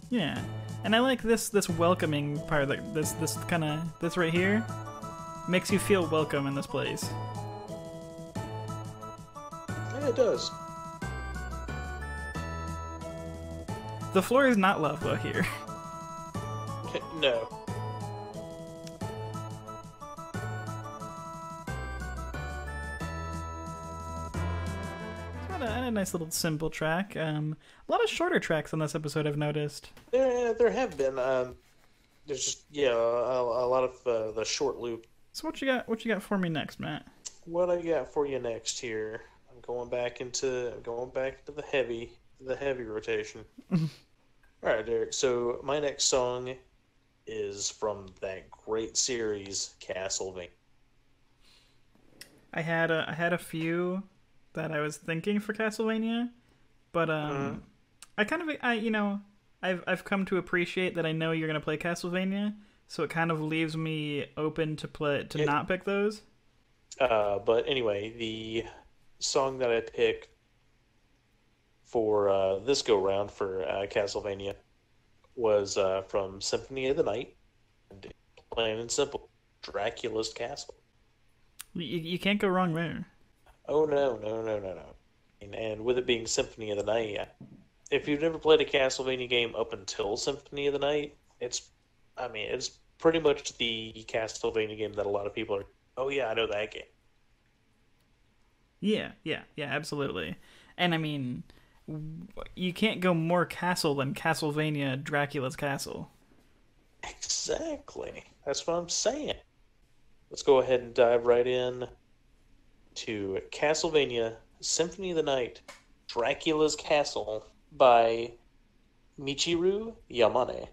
Yeah, and I like this welcoming part, like this right here makes you feel welcome in this place. Yeah, it does. The floor is not lava here. No. A nice little simple track. A lot of shorter tracks on this episode, I've noticed. There have been. There's just a lot of the short loop. So what you got for me next, Matt? What I got for you next here? I'm going back into the heavy rotation. All right, Derek. So my next song is from that great series, Castlevania. I had a few that I was thinking for Castlevania, but I've come to appreciate that I know you're gonna play Castlevania, so it kind of leaves me open to not pick those. But anyway, the song that I picked for this go round for Castlevania was from Symphony of the Night, plain and simple, Dracula's Castle. You can't go wrong there. Oh, no. And with it being Symphony of the Night, if you've never played a Castlevania game up until Symphony of the Night, it's pretty much the Castlevania game that a lot of people are, oh yeah, I know that game. Yeah, absolutely. And I mean, you can't go more castle than Castlevania Dracula's Castle. Exactly. That's what I'm saying. Let's go ahead and dive right in to Castlevania Symphony of the Night, Dracula's Castle by Michiru Yamane.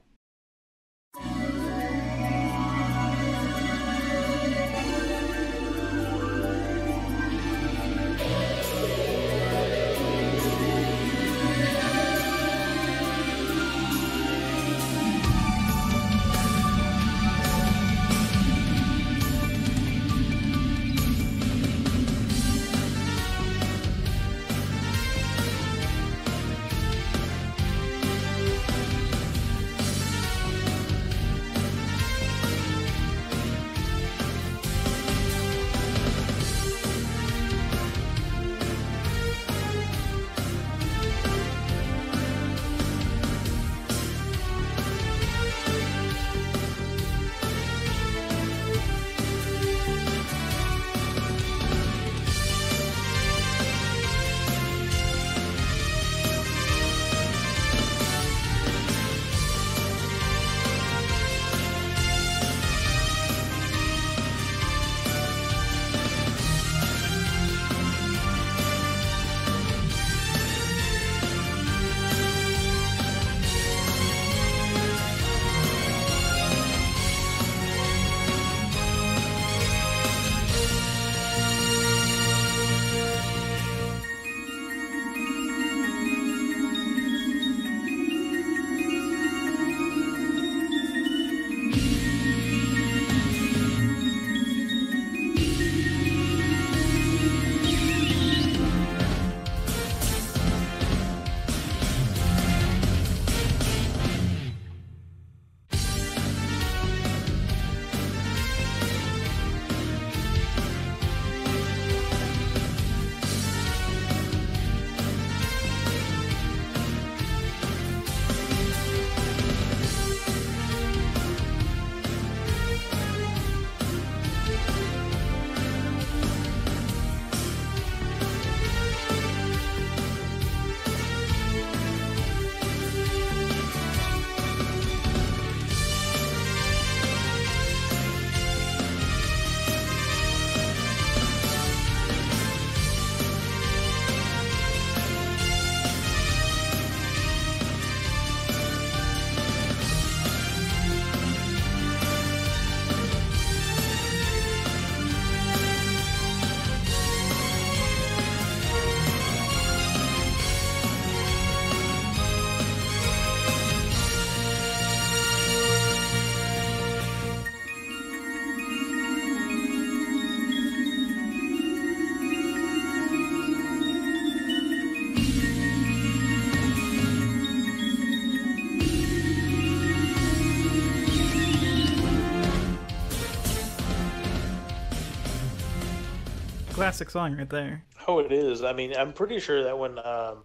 Classic song right there. Oh, it is. I mean, I'm pretty sure that when I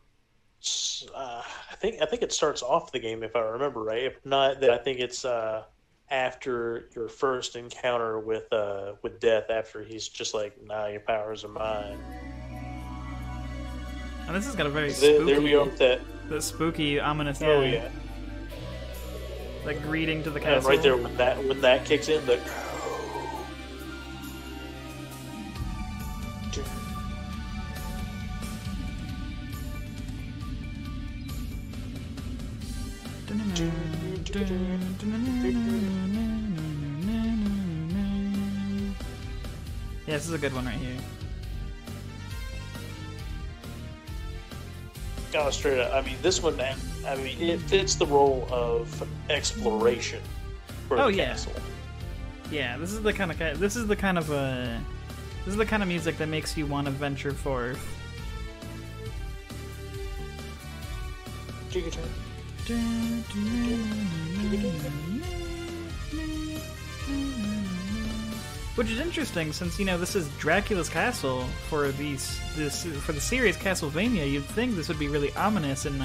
think it starts off the game if I remember right. If not, then I think it's after your first encounter with Death. After he's just like, "Nah, your powers are mine." And this has got a very There we are with that. the spooky, ominous. Oh yeah. Like greeting to the And castle. right there when that kicks in, the Yeah, this is a good one right here. oh, straight up. I mean, this one. I mean, it fits the role of exploration for the castle. Yeah, this is the kind of music that makes you want to venture forth. Which is interesting, since this is Dracula's castle for the series Castlevania. You'd think this would be really ominous and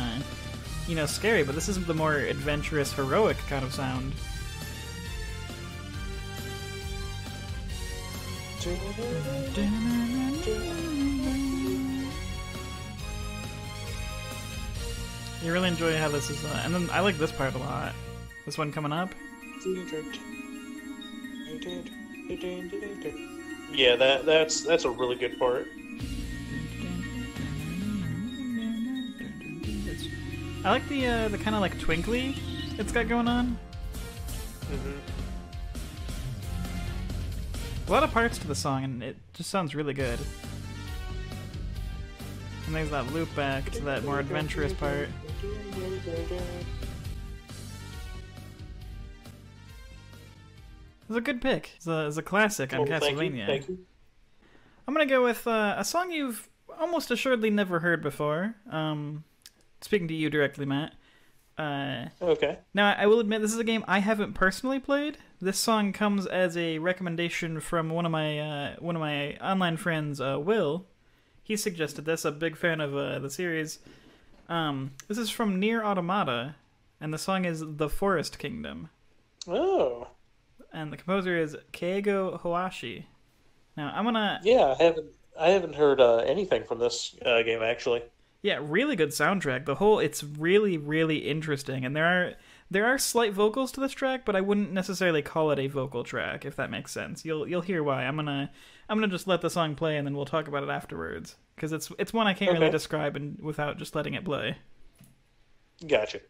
scary, but this is the more adventurous, heroic kind of sound. You really enjoy how this is, and then I like this part a lot. This one coming up. Yeah, that's a really good part. I like the kind of like twinkly it's got going on. Mm-hmm. A lot of parts to the song, and it just sounds really good. And there's that loop back to that more adventurous part. It's a good pick. It's a classic on Castlevania. Thank you. I'm gonna go with a song you've almost assuredly never heard before. Speaking to you directly, Matt. Okay. Now, I will admit this is a game I haven't personally played. This song comes as a recommendation from one of my online friends, Will. He suggested this. A big fan of the series. This is from Nier Automata, and the song is "The Forest Kingdom." Oh. And the composer is Keigo Hoashi. Now, I'm gonna... Yeah, I haven't heard anything from this game, actually. Yeah, really good soundtrack. It's really, really interesting. And there are slight vocals to this track, but I wouldn't necessarily call it a vocal track, if that makes sense. You'll hear why. I'm gonna just let the song play, and then we'll talk about it afterwards. Because it's one I can't really describe without just letting it play. Gotcha.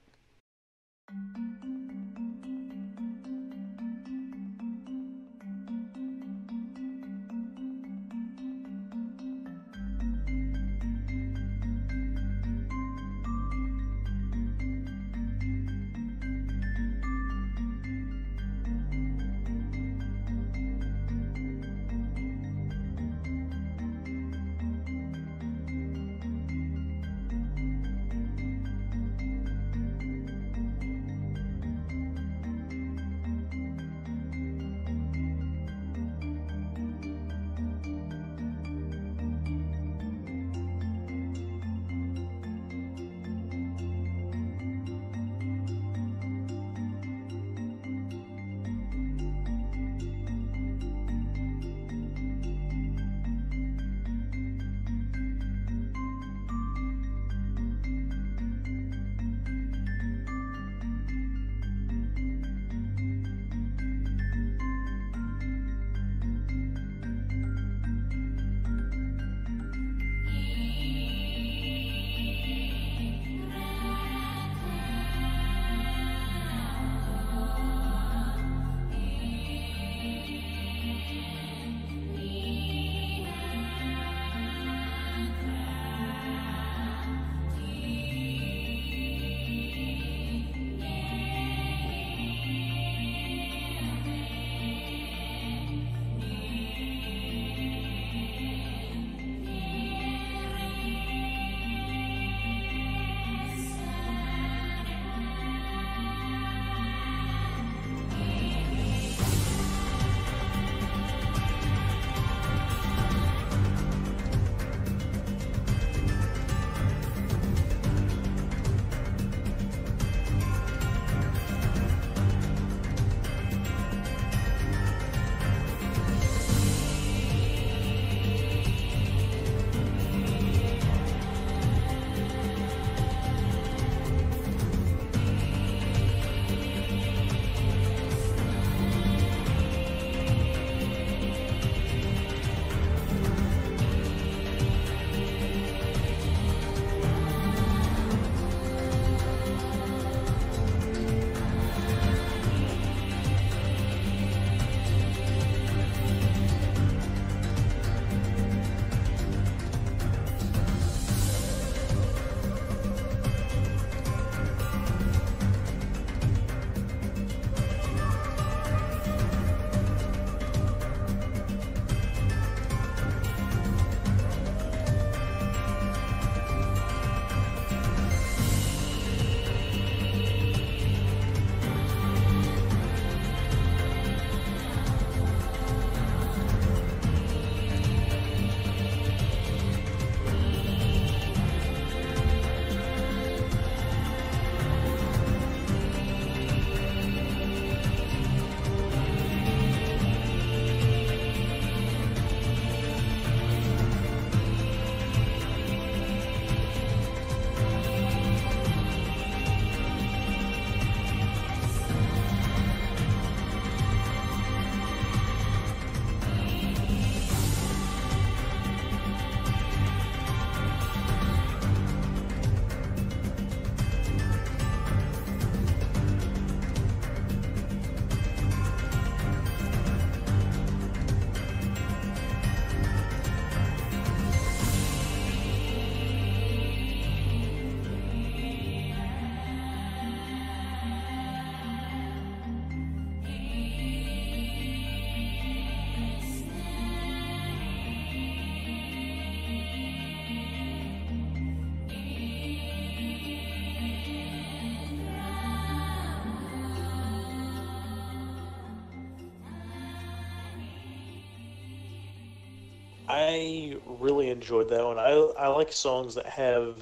I really enjoyed that one. I like songs that have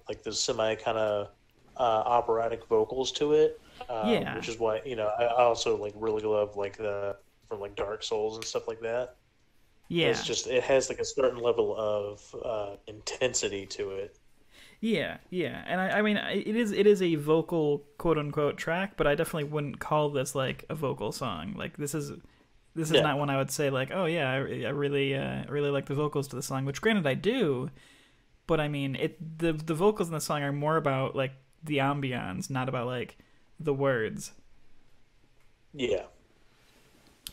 like the semi kind of operatic vocals to it, Yeah, which is why I also like really love like the from like Dark Souls and stuff like that. It's yeah, just it has like a certain level of intensity to it. yeah. And I mean, it is a vocal quote unquote track, but I definitely wouldn't call this like a vocal song. Like this is Yeah, not one I would say like, oh yeah, I really like the vocals to the song. Which granted I do, but I mean the vocals in the song are more about like the ambiance, not about like the words. yeah.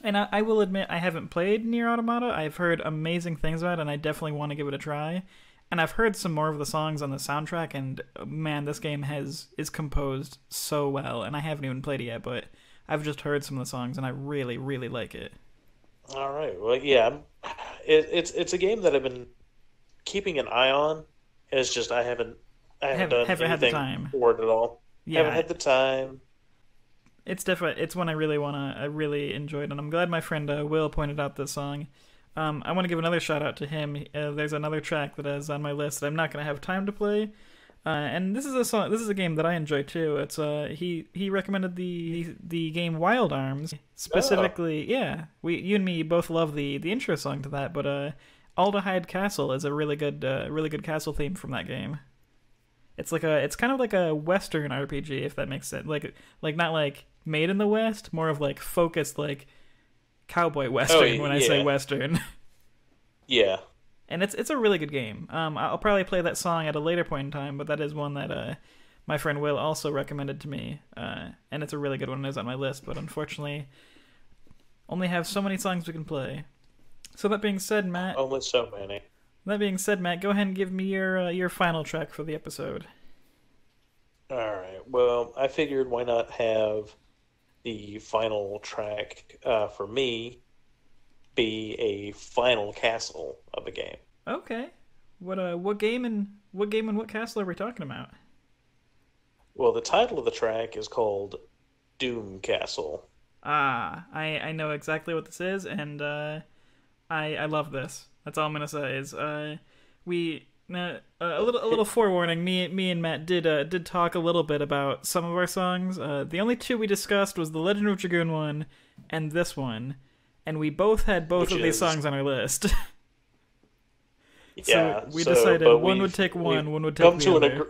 And I will admit I haven't played Nier Automata. I've heard amazing things about it, and I definitely want to give it a try. And I've heard some more of the songs on the soundtrack, and man, this game is composed so well. And I haven't even played it yet, but I've just heard some of the songs, and I really, really like it. All right. Well, yeah. It's a game that I've been keeping an eye on. It's just I haven't done Haven't had the anything time. for it at all. Haven't Yeah, had the time. it's one I really enjoyed, and I'm glad my friend Will pointed out this song. I want to give another shout out to him. There's another track that is on my list that I'm not gonna have time to play. And this is a song. This is a game that I enjoy too. It's he recommended the game Wild Arms Oh, specifically. Yeah, you and me both love the intro song to that. But Aldehyde Castle is a really good castle theme from that game. It's kind of like a Western RPG, if that makes sense. Like not like made in the West, more of like focused like cowboy oh Western when I say yeah, Western. yeah. And it's a really good game. I'll probably play that song at a later point in time, but that is one that my friend Will also recommended to me, and it's a really good one. It is on my list, but unfortunately, only have so many songs we can play. So that being said, Matt. Only so many. That being said, Matt, go ahead and give me your final track for the episode. All right. Well, I figured why not have the final track for me be a final castle of a game. Okay. What game and what castle are we talking about? Well, the title of the track is called Doom Castle. Ah, I know exactly what this is, and I love this. That's all I'm gonna say. Is we a little forewarning. Me and Matt did talk a little bit about some of our songs. The only two we discussed was the Legend of Dragoon one and this one, and we both had both Which of these is songs on our list. So yeah. we So, decided but one would take we've one would take come the to an other.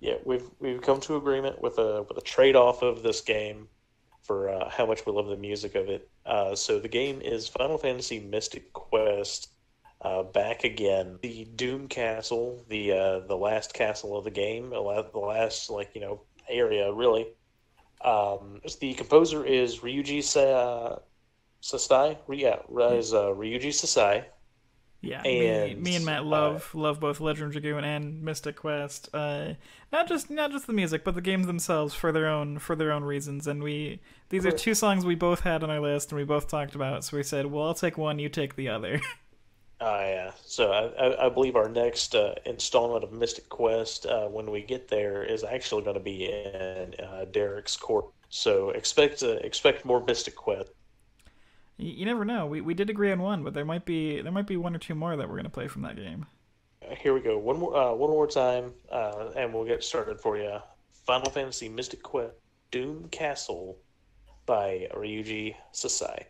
yeah we've come to agreement with a trade off of this game for how much we love the music of it. So the game is Final Fantasy Mystic Quest. Back again, the Doom Castle, the last castle of the game, the last like area really. The composer is Ryuji Sasai. Yeah, is Ryuji Sasai, Yeah, me and and Matt love both Legend of Dragoon and Mystic Quest. Not just the music, but the games themselves for their own reasons. And these are two songs we both had on our list and we both talked about. So we said, well, I'll take one, you take the other. yeah. So I believe our next installment of Mystic Quest, when we get there, is actually going to be in Derek's court. So expect more Mystic Quest. You never know. We did agree on one, but there might be one or two more that we're gonna play from that game. Here we go. One more time, and we'll get started for you. Final Fantasy Mystic Quest Doom Castle by Ryuji Sasai.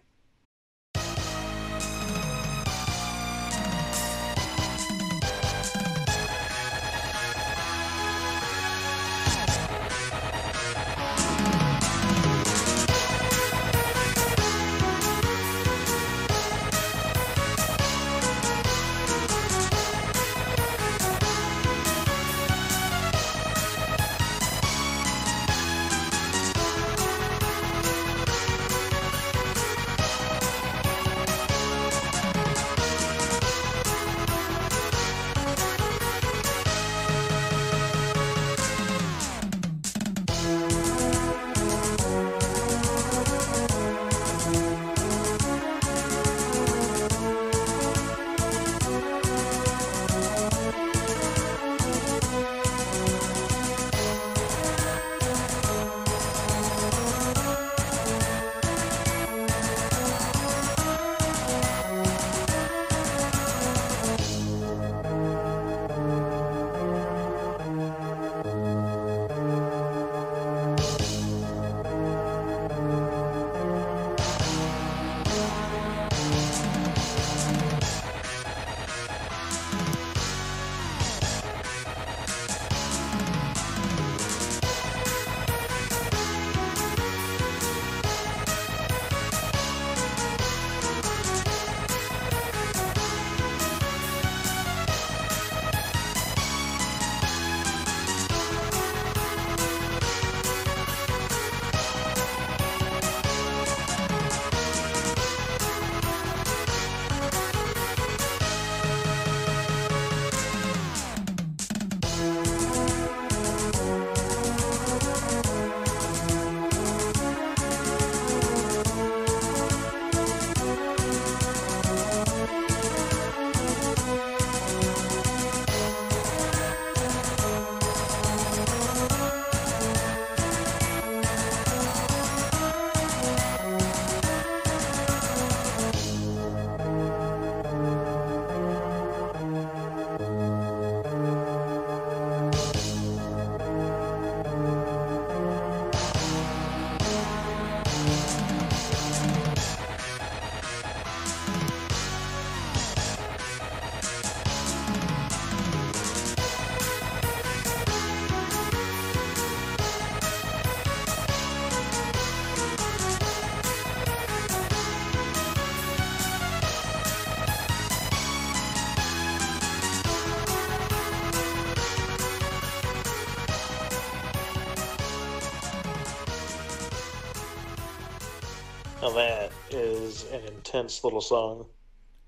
Now that is an intense little song.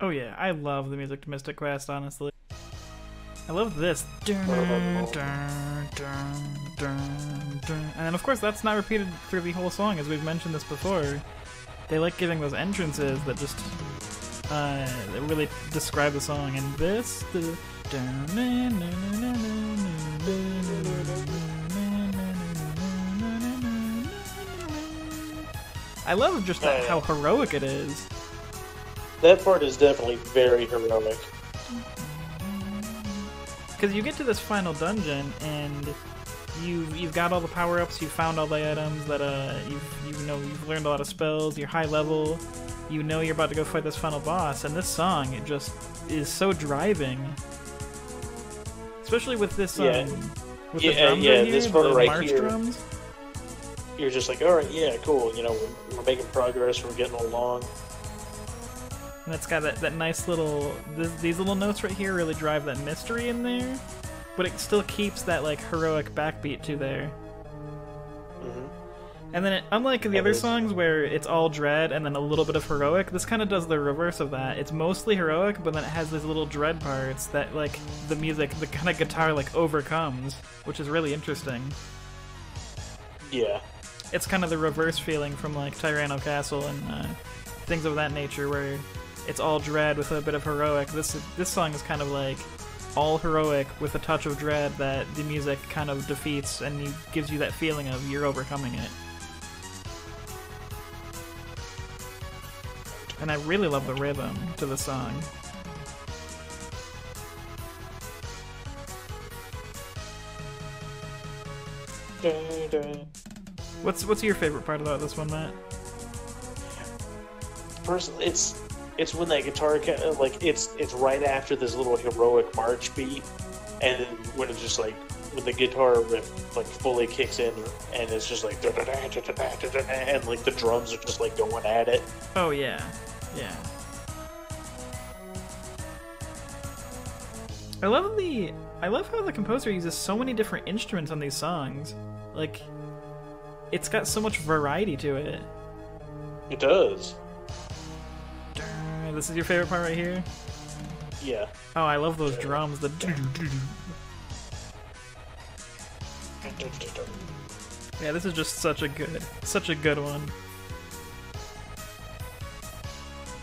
Oh yeah, I love the music to Mystic Quest, honestly. I love this. And then of course that's not repeated through the whole song, as we've mentioned this before. They like giving those entrances that just that really describe the song, and this I love just that, how heroic it is. That part is definitely very heroic. Because you get to this final dungeon and you've got all the power-ups, you've found all the items that you've learned a lot of spells, you're high level, you know you're about to go fight this final boss, and this song, it just is so driving. Especially with this the drums right here, this part the right march here. drums. You're just like, alright, yeah, cool, you know, we're making progress, we're getting along. And it's got that nice little... These little notes right here really drive that mystery in there, but it still keeps that, like, heroic backbeat to there. Mm-hmm. And then, unlike the other songs where it's all dread and then a little bit of heroic, this kind of does the reverse of that. It's mostly heroic, but then it has these little dread parts that, like, the music, the kind of guitar, like, overcomes, which is really interesting. Yeah. It's kind of the reverse feeling from, like, Tyranno Castle and things of that nature, where it's all dread with a bit of heroic. This song is kind of like all heroic with a touch of dread that the music kind of defeats, and gives you that feeling of you're overcoming it. And I really love the rhythm to the song. What's your favorite part about this one, Matt? Personally, it's when that guitar, like, it's right after this little heroic march beat, and then when it's just like, when the guitar riff, like, fully kicks in, and it's just like, and, like, the drums are just, like, going at it. Oh, yeah. Yeah. I love how the composer uses so many different instruments on these songs. Like, it's got so much variety to it. It does. This is your favorite part right here? Yeah. Oh, I love those drums. Yeah, this is just such a good one.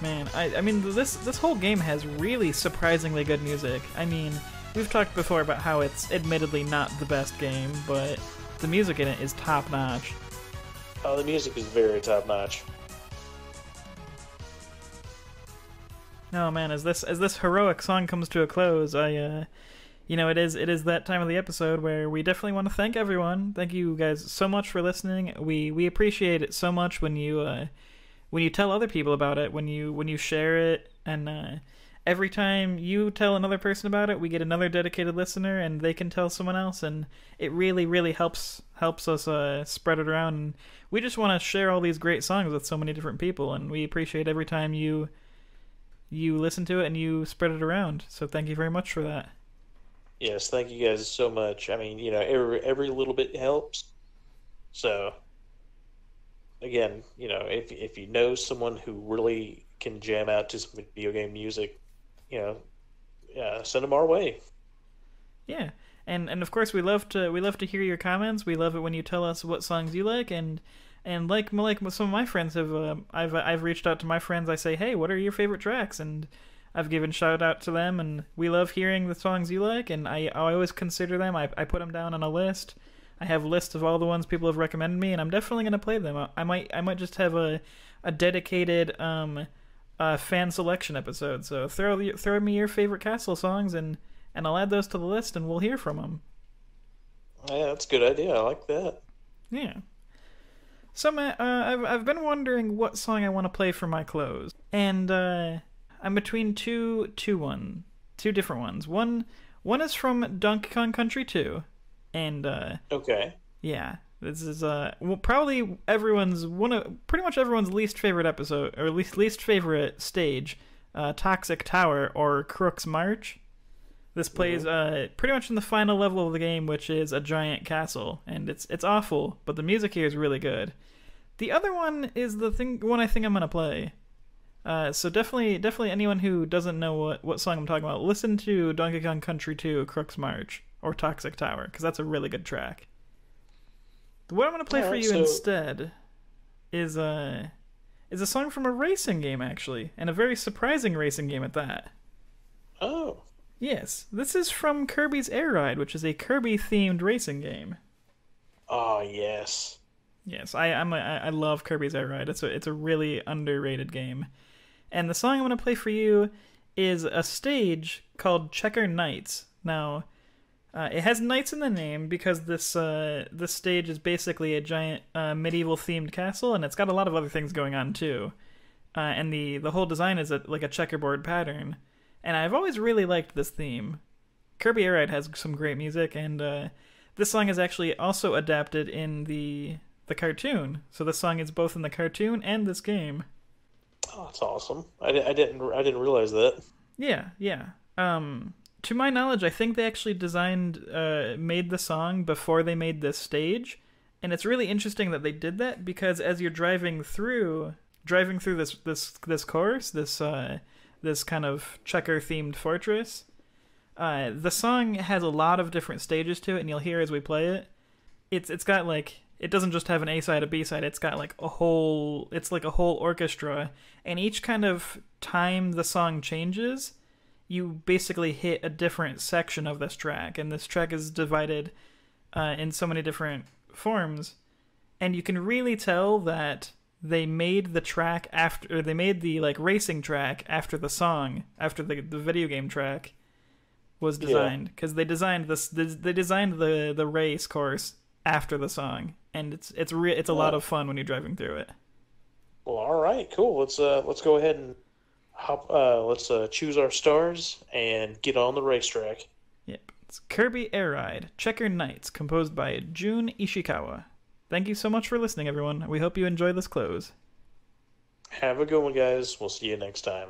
Man, I mean, this whole game has really surprisingly good music. I mean, we've talked before about how it's admittedly not the best game, but the music in it is top-notch. Oh, the music is very top-notch. Oh man, as this heroic song comes to a close, it is that time of the episode where we definitely want to thank everyone. Thank you guys so much for listening. We appreciate it so much when you tell other people about it, when you share it, and every time you tell another person about it, we get another dedicated listener, and they can tell someone else, and it really, really helps us spread it around. And we just want to share all these great songs with so many different people, and we appreciate every time you listen to it and you spread it around. So thank you very much for that. Yes, thank you guys so much. I mean, you know, every little bit helps. So, again, you know, if you know someone who really can jam out to some video game music, you know, send them our way. Yeah, and of course we love to hear your comments. We love it when you tell us what songs you like, and like some of my friends have, I've reached out to my friends. I say, hey, what are your favorite tracks? And I've given shout out to them, and we love hearing the songs you like, and I always consider them. I put them down on a list. I have a list of all the ones people have recommended me, and I'm definitely going to play them. I might just have a dedicated fan selection episode. So throw me your favorite Castle songs, and I'll add those to the list, and we'll hear from them. Yeah, that's a good idea. I like that. Yeah. So Matt, I've been wondering what song I want to play for my close, and I'm between two different ones. One is from Donkey Kong Country 2, and okay, yeah, this is probably pretty much everyone's least favorite episode, or least favorite stage, Toxic Tower or Crook's March. This plays pretty much in the final level of the game, which is a giant castle, and it's awful, but the music here is really good. The other one is the one I think I'm gonna play. So definitely anyone who doesn't know what song I'm talking about, listen to Donkey Kong Country 2 Crook's March or Toxic Tower, because that's a really good track. What I'm gonna play for you instead is a song from a racing game, actually, and a very surprising racing game at that. Oh. Yes, this is from Kirby's Air Ride, which is a Kirby-themed racing game. Oh, yes. Yes, I love Kirby's Air Ride. It's a really underrated game. And the song I'm going to play for you is a stage called Checker Nights. Now, it has nights in the name because this stage is basically a giant medieval-themed castle, and it's got a lot of other things going on, too. And the whole design is like a checkerboard pattern. And I've always really liked this theme. Kirby Air Ride has some great music, and this song is actually also adapted in the cartoon. So this song is both in the cartoon and this game. Oh, that's awesome. I didn't realize that. Yeah. To my knowledge, I think they actually made the song before they made this stage, and it's really interesting that they did that because as you're driving through this course, this kind of checker themed fortress, the song has a lot of different stages to it, and you'll hear as we play it. It's got like, it doesn't just have an A side, a B side. It's got like a whole orchestra, and each kind of time the song changes, you basically hit a different section of this track, and this track is divided in so many different forms, and you can really tell that they made the track after, or they made the like racing track after the song, after the video game track was designed, because they designed the race course after the song, and it's a lot of fun when you're driving through it. Well, all right, cool. Let's go ahead and hop. Let's choose our stars and get on the racetrack. Yep, it's Kirby Air Ride Checker Nights, composed by Jun Ishikawa. Thank you so much for listening, everyone. We hope you enjoy this close. Have a good one, guys. We'll see you next time.